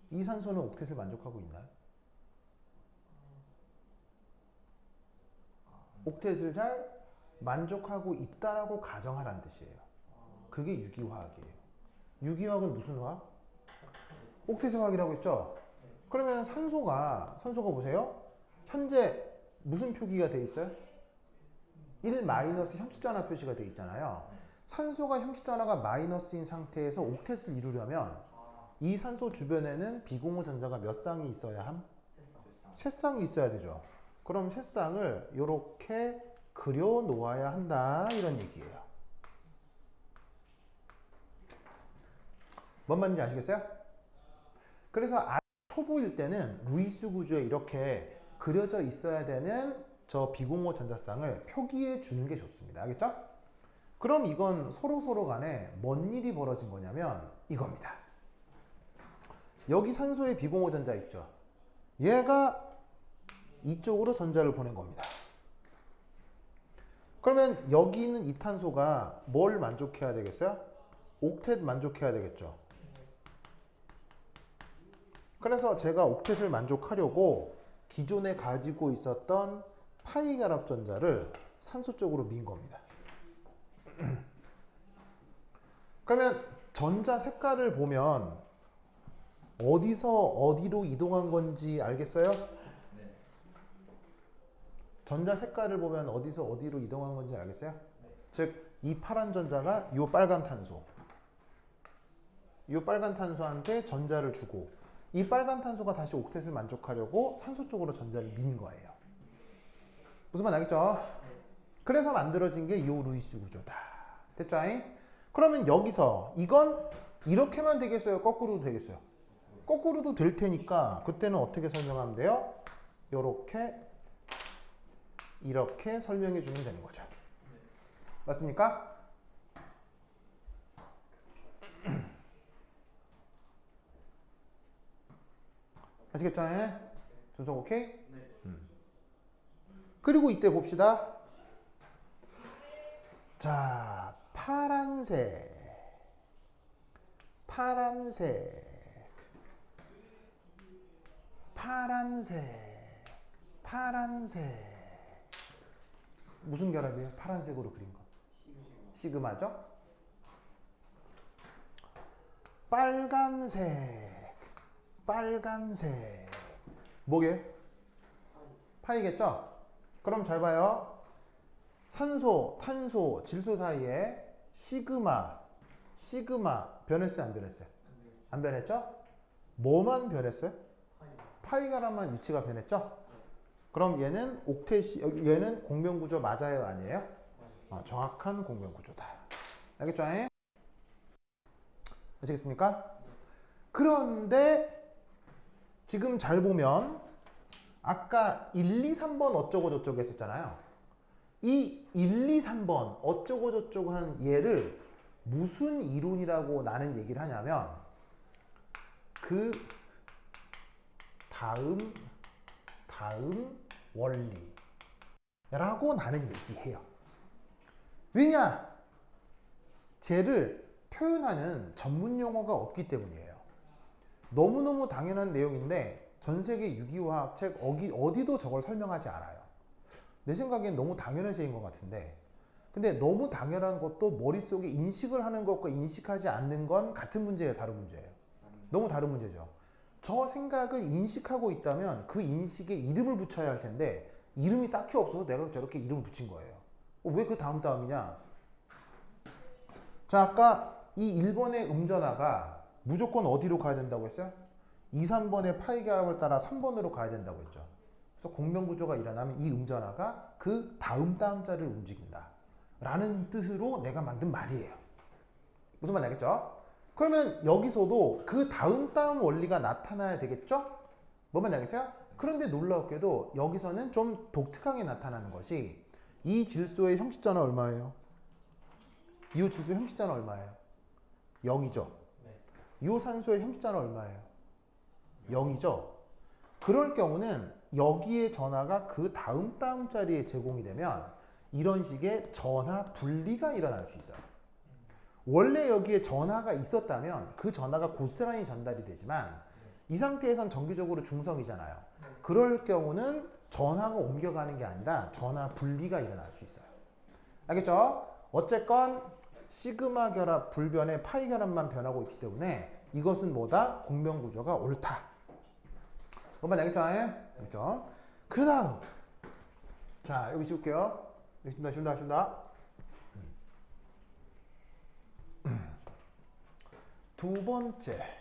이 산소는 옥텟을 만족하고 있나요? 옥텟을 잘 만족하고 있다라고 가정하라는 뜻이에요. 그게 유기화학이에요. 유기화학은 무슨 화학? 옥텟 화학이라고 했죠? 그러면 산소가 보세요. 현재 무슨 표기가 돼 있어요? 1 마이너스 형식전화 표시가 돼 있잖아요. 산소가 형식전화가 마이너스인 상태에서 옥텟을 이루려면 이 산소 주변에는 비공호 전자가 몇 쌍이 있어야 함? 세 쌍이 있어야 되죠. 그럼 세 쌍을 이렇게 그려 놓아야 한다, 이런 얘기예요. 뭔 말인지 아시겠어요? 그래서 초보일 때는 루이스 구조에 이렇게 그려져 있어야 되는 저 비공호 전자쌍을 표기해 주는 게 좋습니다. 알겠죠? 그럼 이건 서로 간에 뭔 일이 벌어진 거냐면 이겁니다. 여기 산소의 비공호 전자 있죠. 얘가 이쪽으로 전자를 보낸 겁니다. 그러면 여기 있는 이 탄소가 뭘 만족해야 되겠어요? 옥텟 만족해야 되겠죠. 그래서 제가 옥텟을 만족하려고 기존에 가지고 있었던 파이 결합 전자를 산소 쪽으로 민 겁니다. 그러면 전자 색깔을 보면 어디서 어디로 이동한 건지 알겠어요? 네. 전자 색깔을 보면 어디서 어디로 이동한 건지 알겠어요? 네. 즉, 이 파란 전자가 이 빨간 탄소. 이 빨간 탄소한테 전자를 주고 이 빨간 탄소가 다시 옥텟을 만족하려고 산소 쪽으로 전자를 민 거예요. 무슨 말 알겠죠? 그래서 만들어진 게 이 루이스 구조다. 됐죠? 그러면 여기서 이건 이렇게만 되겠어요? 거꾸로도 되겠어요? 거꾸로도 될 테니까 그때는 어떻게 설명하면 돼요? 이렇게 설명해 주면 되는 거죠. 맞습니까? 아시겠죠? 준석 오케이? 네. 그리고 이때 봅시다. 자, 파란색, 무슨 결합이에요? 파란색으로 그린 거. 시그마죠? 빨간색. 뭐게? 파이겠죠? 그럼 잘 봐요. 산소, 탄소, 질소 사이에 시그마 변했어요? 안 변했어요? 안 변했죠? 뭐만 변했어요? 파이 결합만 위치가 변했죠? 그럼 얘는 얘는 공명구조 맞아요? 아니에요? 정확한 공명구조다. 알겠죠? 아시겠습니까? 그런데 지금 잘 보면 아까 1, 2, 3번 어쩌고 저쩌고 했었잖아요. 이 1, 2, 3번 어쩌고 저쩌고 한 얘를 무슨 이론이라고 나는 얘기를 하냐면 그 다음 원리라고 나는 얘기해요. 왜냐? 쟤를 표현하는 전문 용어가 없기 때문이에요. 너무너무 당연한 내용인데 전 세계 유기화학 책 어디도 저걸 설명하지 않아요. 내 생각엔 너무 당연한 얘기인 것 같은데 근데 너무 당연한 것도 머릿속에 인식을 하는 것과 인식하지 않는 건 같은 문제예요? 다른 문제예요? 너무 다른 문제죠. 저 생각을 인식하고 있다면 그 인식에 이름을 붙여야 할 텐데 이름이 딱히 없어서 내가 저렇게 이름을 붙인 거예요. 왜 그 다음이냐? 자, 아까 이 1번의 음전화가 무조건 어디로 가야 된다고 했어요? 2, 3번의 파이 결합을 따라 3번으로 가야 된다고 했죠. 그래서 공명구조가 일어나면 이 음전화가 그 다음 자를 움직인다 라는 뜻으로 내가 만든 말이에요. 무슨 말인지 알겠죠? 그러면 여기서도 그 다음 원리가 나타나야 되겠죠? 뭔 말인지 알겠어요? 그런데 놀랍게도 여기서는 좀 독특하게 나타나는 것이 이 질소의 형식자는 얼마예요? 이 질소의 형식자는 얼마예요? 0이죠. 이 산소의 형식자는 얼마예요? 0이죠. 그럴 경우는 여기에 전하가 그 다음 자리에 제공이 되면 이런 식의 전하 분리가 일어날 수 있어요. 원래 여기에 전하가 있었다면 그 전하가 고스란히 전달이 되지만 이 상태에선 정기적으로 중성이잖아요. 그럴 경우는 전하가 옮겨가는 게 아니라 전하 분리가 일어날 수 있어요. 알겠죠? 어쨌건 시그마 결합 불변에 파이 결합만 변하고 있기 때문에 이것은 뭐다? 공명구조가 옳다. 뭔말 알겠죠? 알겠죠? 그 다음 자 여기 씌울게요. 씌운다. 두 번째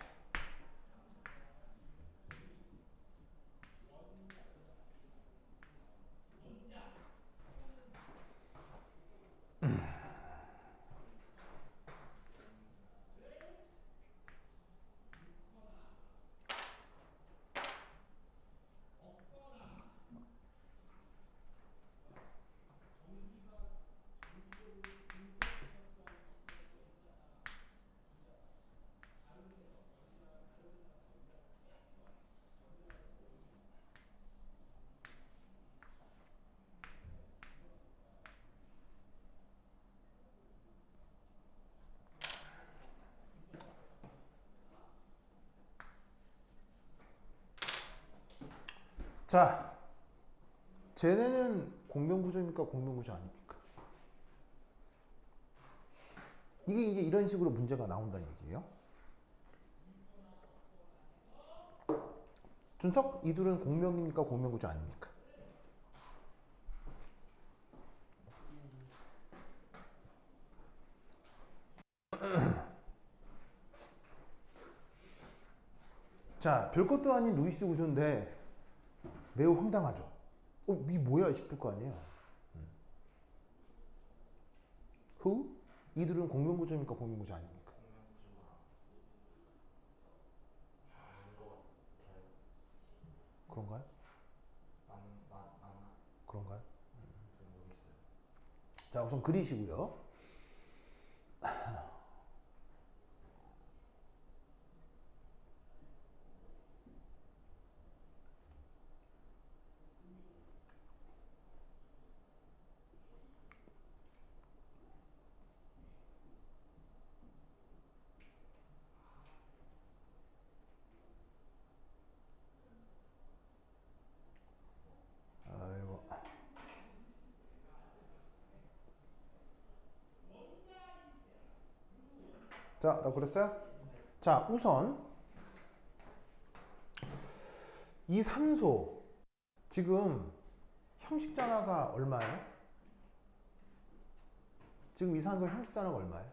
자, 쟤네는 공명구조입니까? 공명구조 아닙니까? 이게 이제 이런 식으로 문제가 나온다는 얘기예요. 준석, 이 둘은 공명입니까? 공명구조 아닙니까? 자, 별것도 아닌 루이스 구조인데 매우 황당하죠. 이 뭐야 싶을 거 아니에요. Who? 이들은 공명구조입니까? 공명구조 아닙니까? 그런가요? 그런가요? 자, 우선 그리시고요. 아이고. 자, 다 그랬어요? 자, 우선 이 산소 지금 형식 단화가 얼마예요? 지금 이 산소 형식 단화가 얼마예요?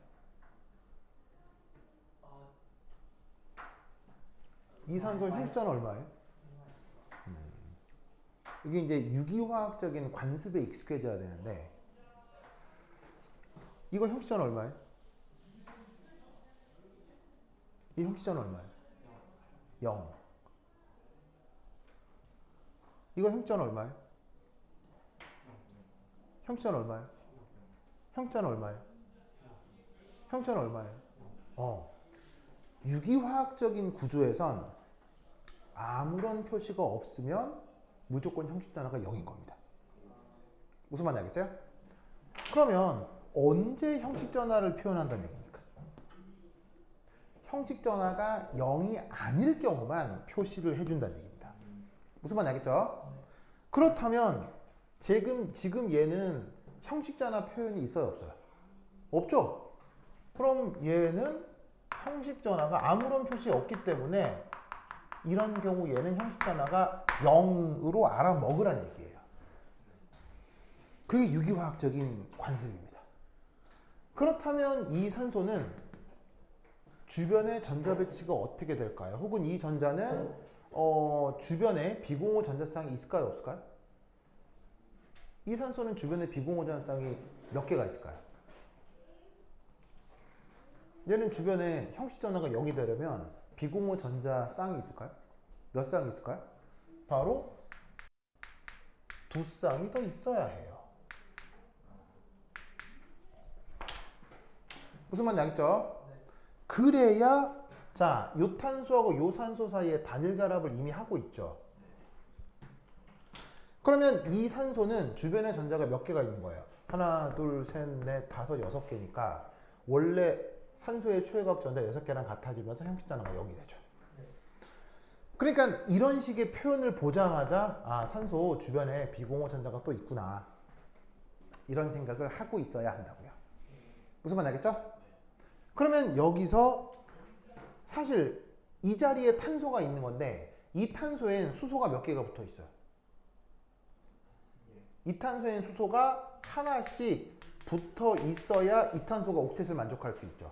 이 산소 형식 단화 얼마예요? 이게 이제 유기화학적인 관습에 익숙해져야 되는데 이거 형식 단화 얼마예요? 이 형식 단화 얼마예요? 0. 이거 형식 단화 얼마예요? 형식 단화 얼마예요? 형식 단화 얼마예요? 형식 단화 얼마예요? 유기화학적인 구조에선 아무런 표시가 없으면 무조건 형식 단화가 0인 겁니다. 무슨 말인지 알겠어요? 그러면 언제 형식 단화를 표현한다는 얘기입니까? 형식 단화가 0이 아닐 경우만 표시를 해준다는 얘기입니다. 무슨 말인지 알겠죠? 그렇다면 지금 얘는 형식 단화 표현이 있어요, 없어요? 없죠? 그럼 얘는 형식 단화가 아무런 표시가 없기 때문에 이런 경우 얘는 형식 단화가 0으로 알아먹으라는 얘기예요. 그게 유기화학적인 관습입니다. 그렇다면 이 산소는 주변의 전자 배치가 어떻게 될까요? 혹은 이 전자는 주변에 비공호 전자쌍이 있을까요? 없을까요? 이 산소는 주변에 비공호 전자쌍이 몇 개가 있을까요? 얘는 주변에 형식 전화가 0이 되려면 비공호 전자 쌍이 있을까요? 몇 쌍이 있을까요? 바로 2쌍이 더 있어야 해요. 무슨 말인지 알겠죠? 그래야 자, 요 탄소하고 요 산소 사이에 단일 결합을 이미 하고 있죠. 그러면 이 산소는 주변에 전자가 몇 개가 있는 거예요? 하나, 둘, 셋, 넷, 다섯, 6개니까 원래 산소의 초회각 전자 6개랑 같아지면서 형식 전화가 0이 되죠. 그러니까 이런 식의 표현을 보자마자 산소 주변에 비공호 전자가 또 있구나. 이런 생각을 하고 있어야 한다고요. 무슨 말 알겠죠? 그러면 여기서 사실 이 자리에 탄소가 있는 건데 이 탄소엔 수소가 몇 개가 붙어 있어요? 이 탄소엔 수소가 하나씩 붙어 있어야 이 탄소가 옥텟을 만족할 수 있죠.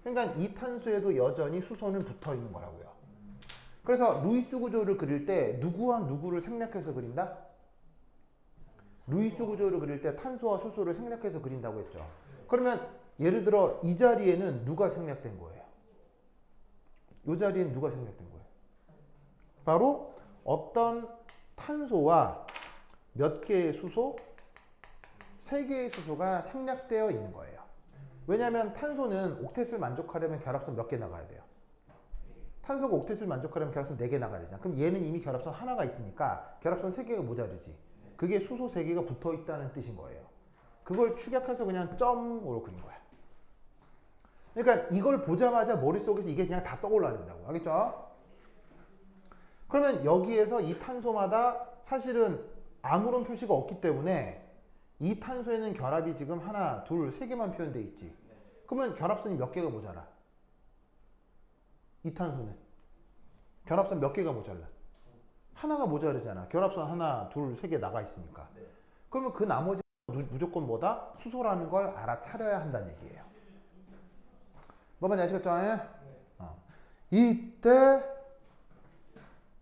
그러니까 이 탄소에도 여전히 수소는 붙어 있는 거라고요. 그래서 루이스 구조를 그릴 때 누구와 누구를 생략해서 그린다? 루이스 구조를 그릴 때 탄소와 수소를 생략해서 그린다고 했죠. 그러면 예를 들어 이 자리에는 누가 생략된 거예요? 이 자리에는 누가 생략된 거예요? 바로 어떤 탄소와 몇 개의 수소? 3개의 수소가 생략되어 있는 거예요. 왜냐하면 탄소는 옥텟을 만족하려면 결합선 몇 개 나가야 돼요? 탄소가 옥텟을 만족하려면 결합선 4개 나가야 되잖아. 그럼 얘는 이미 결합선 하나가 있으니까 결합선 3개가 모자르지. 그게 수소 3개가 붙어 있다는 뜻인 거예요. 그걸 축약해서 그냥 점으로 그린 거야. 그러니까 이걸 보자마자 머릿속에서 이게 그냥 다 떠올라야 된다고. 알겠죠? 그러면 여기에서 이 탄소마다 사실은 아무런 표시가 없기 때문에 이 탄소에는 결합이 지금 하나, 둘, 세 개만 표현되어 있지. 그러면 결합선이 몇 개가 모자라? 이 탄소는 결합선 몇 개가 모자라? 하나가 모자르잖아. 결합선 하나, 둘, 세 개 나가 있으니까. 그러면 그 나머지 무조건 뭐다? 수소라는 걸 알아차려야 한다는 얘기예요. 뭐만 아시겠죠? 이때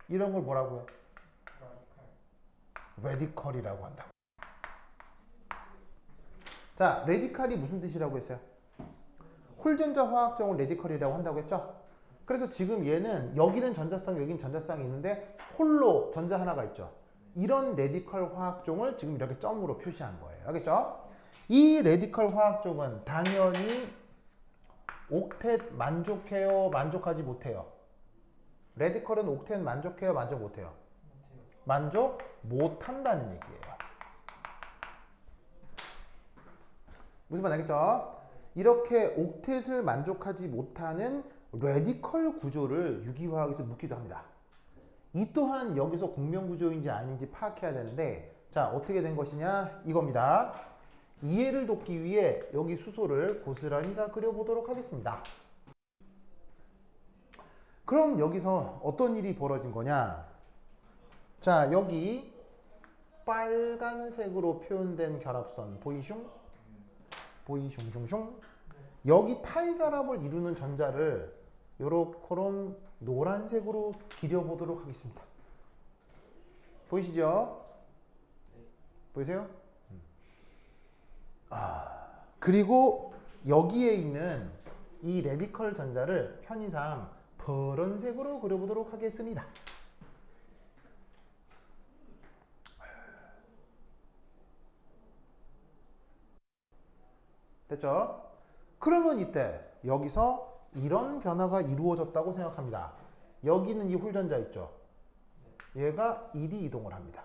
이런 걸 뭐라고 해? 레디컬이라고 한다고. 자, 레디컬이 무슨 뜻이라고 했어요? 홀전자 화학정을 레디컬이라고 한다고 했죠? 그래서 지금 얘는 여기는 전자성, 여기는 전자성이 있는데 홀로 전자 하나가 있죠. 이런 레디컬 화학종을 지금 이렇게 점으로 표시한 거예요. 알겠죠? 이 레디컬 화학종은 당연히 옥텟 만족해요? 만족하지 못해요? 레디컬은 옥텟 만족해요? 만족 못해요? 만족 못한다는 얘기예요. 무슨 말 알겠죠? 이렇게 옥텟을 만족하지 못하는 레디컬 구조를 유기화학에서 묻기도 합니다. 이 또한 여기서 공명구조인지 아닌지 파악해야 되는데, 자, 어떻게 된 것이냐? 이겁니다. 이해를 돕기 위해 여기 수소를 고스란히 다 그려보도록 하겠습니다. 그럼 여기서 어떤 일이 벌어진 거냐? 자, 여기 빨간색으로 표현된 결합선 보이슝? 보이슝슝슝? 여기 파이 결합을 이루는 전자를 요렇게 노란색으로 그려보도록 하겠습니다. 보이시죠? 보이세요? 그리고 여기에 있는 이 레디컬 전자를 편의상 파란색으로 그려보도록 하겠습니다. 됐죠? 그러면 이때 여기서 이런 변화가 이루어졌다고 생각합니다. 여기는 이 홀전자 있죠? 얘가 이리 이동을 합니다.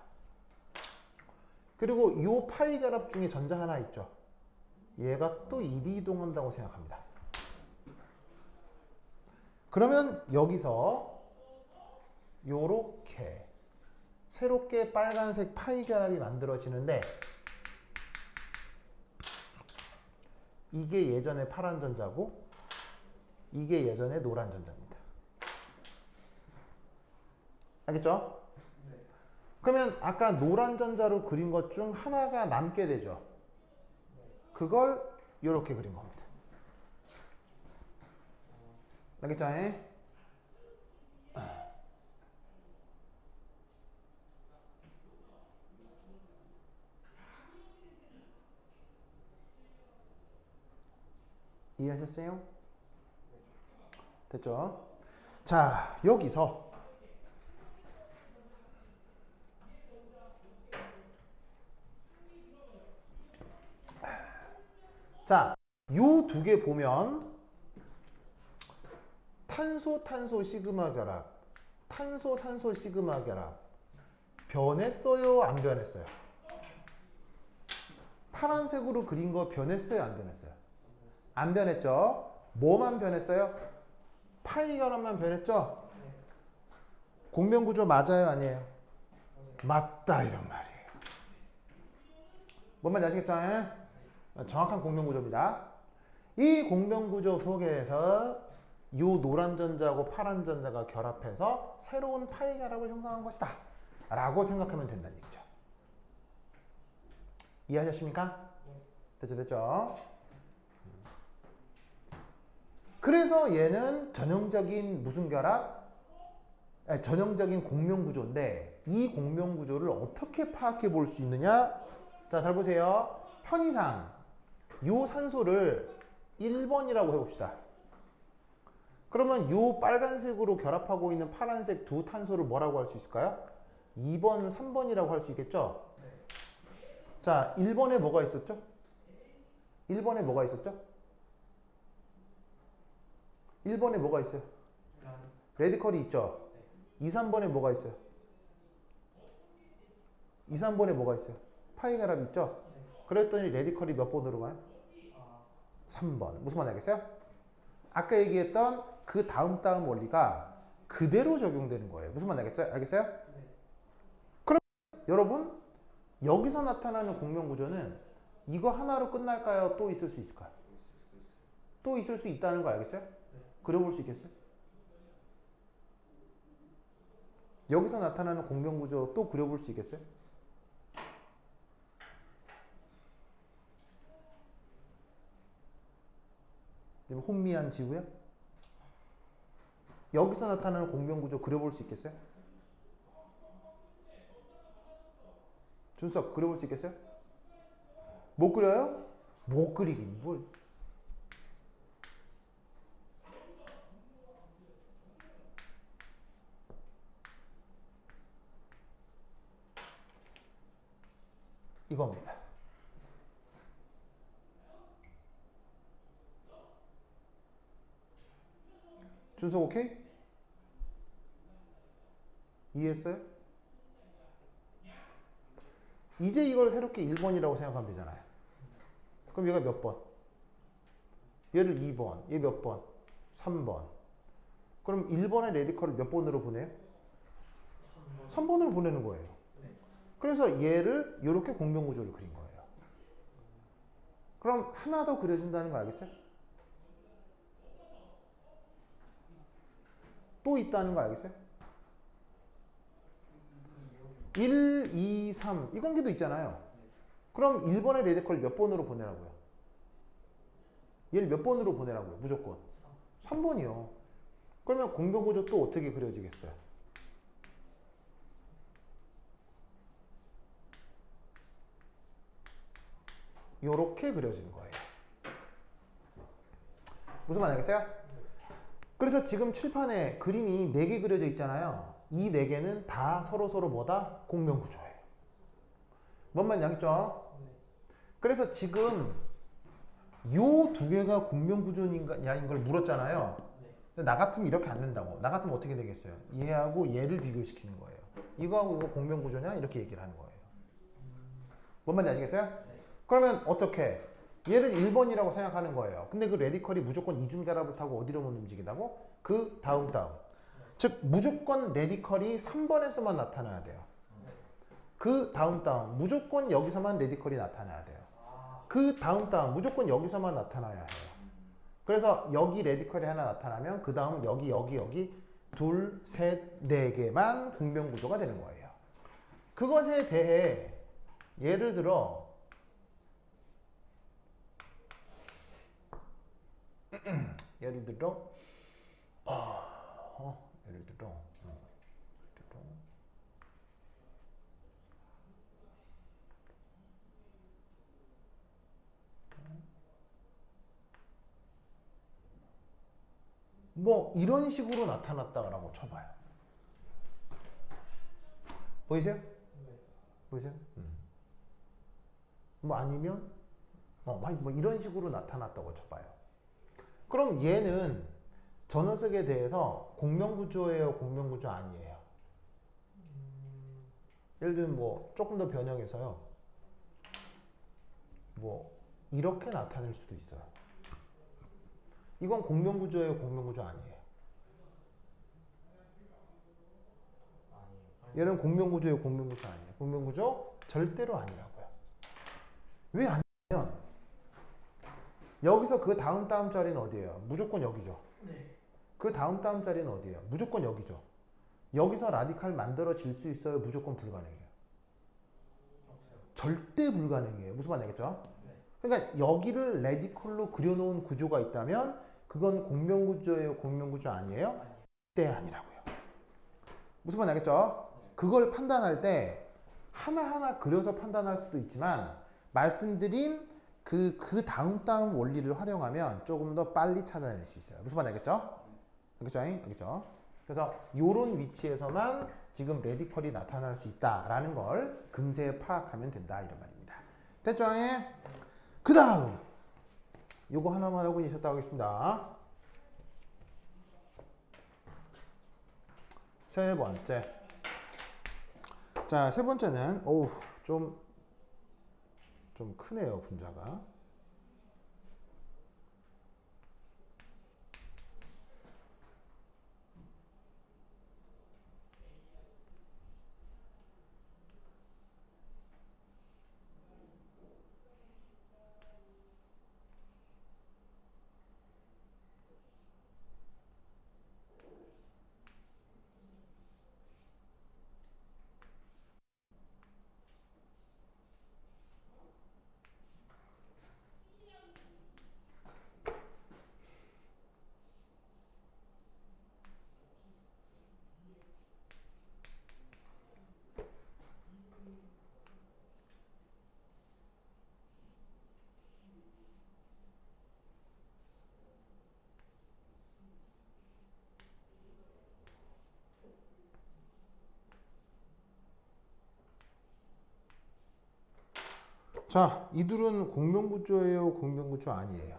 그리고 이 파이 결합 중에 전자 하나 있죠? 얘가 또 이리 이동한다고 생각합니다. 그러면 여기서 요렇게 새롭게 빨간색 파이 결합이 만들어지는데, 이게 예전에 파란 전자고 이게 예전에 노란 전자입니다. 알겠죠? 그러면 아까 노란 전자로 그린 것 중 하나가 남게 되죠. 그걸 이렇게 그린 겁니다. 알겠죠? 이해하셨어요? 됐죠? 자, 여기서 자, 요 두 개 보면 탄소 탄소 시그마 결합, 탄소 산소 시그마 결합 변했어요? 안 변했어요? 파란색으로 그린 거 변했어요? 안 변했어요? 안 변했죠? 뭐만 변했어요? 파이 결합만 변했죠? 공명구조 맞아요? 아니에요? 맞다, 이런 말이에요. 뭔 말인지 아시겠죠? 정확한 공명구조입니다. 이 공명구조 속에서 이 노란 전자하고 파란 전자가 결합해서 새로운 파이 결합을 형성한 것이다 라고 생각하면 된다는 얘기죠. 이해하셨습니까? 됐죠, 됐죠? 그래서 얘는 전형적인 무슨 결합? 전형적인 공명구조인데, 이 공명구조를 어떻게 파악해 볼 수 있느냐? 자, 잘 보세요. 편의상 요 산소를 1번이라고 해봅시다. 그러면 요 빨간색으로 결합하고 있는 파란색 두 탄소를 뭐라고 할 수 있을까요? 2번, 3번이라고 할 수 있겠죠? 자, 1번에 뭐가 있었죠? 1번에 뭐가 있었죠? 1번에 뭐가 있어요? 레디컬이 있죠? 2, 3번에 뭐가 있어요? 2, 3번에 뭐가 있어요? 파이 결합 있죠? 그랬더니 레디컬이 몇 번으로 가요? 3번. 무슨 말인지 알겠어요? 아까 얘기했던 그 다음 원리가 그대로 적용되는 거예요. 무슨 말인지 알겠어요? 알겠어요? 여러분 여기서 나타나는 공명 구조는 이거 하나로 끝날까요? 또 있을 수 있을까요? 또 있을 수 있다는 거 알겠어요? 그려볼 수 있겠어요? 여기서 나타나는 공명 구조 또 그려볼 수 있겠어요? 지금 혼미한 지구야? 여기서 나타나는 공명 구조 그려볼 수 있겠어요? 준석 그려볼 수 있겠어요? 못 그려요? 못 그리긴 뭘. 이겁니다. 준석 오케이? 이해했어요? 이제 이걸 새롭게 1번이라고 생각하면 되잖아요. 그럼 얘가 몇 번? 얘를 2번, 얘 몇 번? 3번. 그럼 1번의 레디컬을 몇 번으로 보내요? 3번으로 보내는 거예요. 그래서 얘를 이렇게 공명구조를 그린 거예요. 그럼 하나 더 그려진다는 거 알겠어요? 또 있다는 거 알겠어요? 1, 2, 3 이 관계도 있잖아요. 그럼 1번의 레디컬 몇 번으로 보내라고요? 얘를 몇 번으로 보내라고요? 무조건 3번이요. 그러면 공명구조 또 어떻게 그려지겠어요? 요렇게 그려지는 거예요. 무슨 말 알겠어요? 그래서 지금 칠판에 그림이 4개 그려져 있잖아요. 이 4개는 다 서로 뭐다? 공명구조예요. 뭔 말인지 알겠죠? 그래서 지금 요 2개가 공명구조냐인 걸 물었잖아요. 근데 나 같으면 이렇게 안 된다고. 나 같으면 어떻게 되겠어요? 얘하고 얘를 비교시키는 거예요. 이거하고 이거 공명구조냐? 이렇게 얘기를 하는 거예요. 뭔 말인지 아시겠어요? 그러면 어떻게? 얘를 1번이라고 생각하는 거예요. 근데 그 레디컬이 무조건 이중결합을 타고 어디로만 움직인다고? 그 다음. 즉 무조건 레디컬이 3번에서만 나타나야 돼요. 그 다음. 무조건 여기서만 레디컬이 나타나야 돼요. 그 다음 무조건 여기서만 나타나야 해요. 그래서 여기 레디컬이 하나 나타나면 그 다음 여기 둘, 셋, 4개만 공명구조가 되는 거예요. 그것에 대해 예를 들어 예를 들어 뭐 이런 식으로 나타났다라고 쳐봐요. 보이세요? 보이세요? 뭐 아니면 뭐 이런 식으로 나타났다고 쳐봐요. 그럼 얘는 저 녀석에 대해서 공명구조예요, 공명구조 아니에요? 예를 들면 뭐 조금 더 변형해서요. 뭐 이렇게 나타낼 수도 있어요. 이건 공명구조예요, 공명구조 아니에요? 얘는 공명구조예요, 공명구조 아니에요? 공명구조 절대로 아니라고요. 왜 아니면 여기서 그 다음 자리는 어디예요? 무조건 여기죠. 그 다음 자리는 어디예요? 무조건 여기죠. 여기서 라디칼 만들어질 수 있어요? 무조건 불가능해요? 절대 불가능해요. 무슨 말 알겠죠? 그러니까 여기를 레디컬로 그려놓은 구조가 있다면 그건 공명구조예요? 공명구조 아니에요? 절대 아니라고요. 무슨 말 알겠죠? 그걸 판단할 때 하나하나 그려서 판단할 수도 있지만 말씀드린 그 다음 원리를 활용하면 조금 더 빨리 찾아낼 수 있어요. 무슨 말 알겠죠? 알겠죠? 그래서 이런 위치에서만 지금 레디컬이 나타날 수 있다라는 걸 금세 파악하면 된다 이런 말입니다. 됐죠? 그 다음 요거 하나만 하고 계셨다고 하겠습니다. 세 번째. 자, 세 번째는 좀 크네요, 분자가. 자, 이둘은 공명구조예요, 공명구조 아니에요?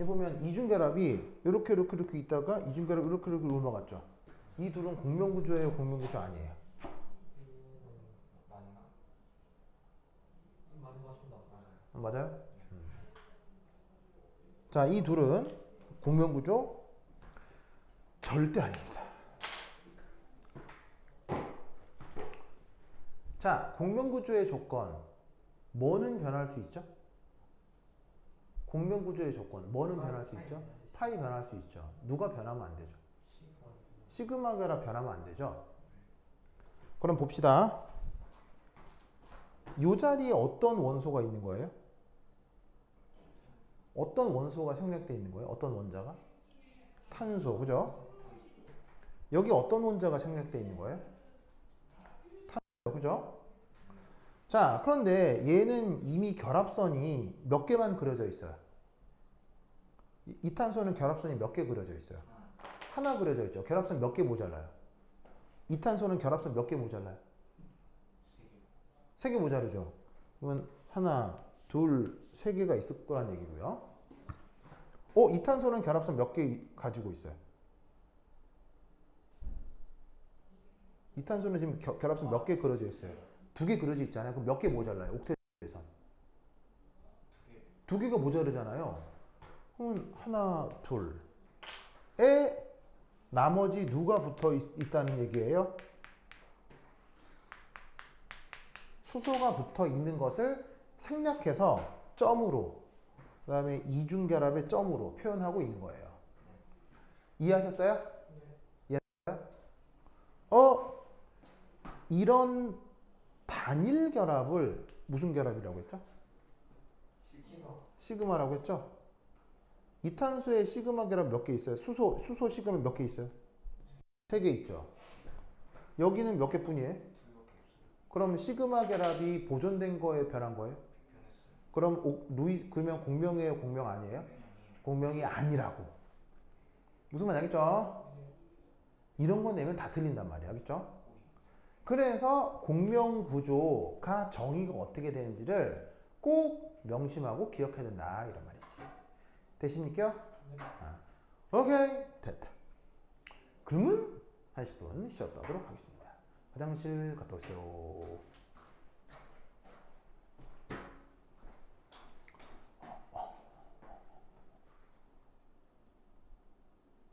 해보면 이중결합이 이렇게 있다가 이중결합 이렇게 넘어갔죠. 이 둘은 공명구조예요, 공명구조 아니에요? 맞나? 맞는 것 같습니다. 맞아요? 맞아요. 자, 이 둘은 공명구조 절대 아닙니다. 자, 공명구조의 조건 뭐는 변할 수 있죠? 공명구조의 조건 뭐는 변할 수 있죠? 파이 변할 수 있죠. 누가 변하면 안 되죠? 시그마 결합 변하면 안 되죠. 그럼 봅시다. 이 자리에 어떤 원소가 있는 거예요? 어떤 원소가 생략되어 있는 거예요? 어떤 원자가? 탄소, 그죠? 여기 어떤 원자가 생략되어 있는 거예요? 탄소, 그죠? 자, 그런데 얘는 이미 결합선이 몇 개만 그려져 있어요. 이 탄소는 결합선이 몇 개 그려져 있어요? 하나 그려져 있죠. 결합선 몇 개 모자라요? 이 탄소는 결합선 몇 개 모자라요? 세 개 모자르죠. 그러면 하나, 둘, 세 개가 있을 거란 얘기고요. 이 탄소는 결합선 몇 개 가지고 있어요? 이 탄소는 지금 결합선 몇 개 그려져 있어요? 두 개 그려져 있잖아요. 그럼 몇 개 모자라요? 옥테트에선. 두 개가 모자르잖아요. 그러면 하나, 둘에 나머지 누가 붙어 있다는 얘기예요? 수소가 붙어 있는 것을 생략해서 점으로, 그 다음에 이중결합의 점으로 표현하고 있는 거예요. 이해하셨어요? 이해하셨어요? 이런 단일 결합을 무슨 결합이라고 했죠? 시그마라고 했죠? 이 탄소에 시그마 결합 몇 개 있어요? 수소 시그마 몇 개 있어요? 3개 있죠. 여기는 몇 개뿐이에요? 그럼 시그마 결합이 보존된 거에 변한 거예요? 그러면 공명이에요, 공명 아니에요? 공명이 아니라고. 무슨 말 알겠죠? 이런 거 내면 다 틀린단 말이야, 알겠죠? 그래서 공명 구조가 정의가 어떻게 되는지를 꼭 명심하고 기억해야 된다, 이런 말이지. 되십니까? 오케이, 됐다. 그러면 한 10분 쉬었다 하도록 하겠습니다. 화장실 갔다 오세요.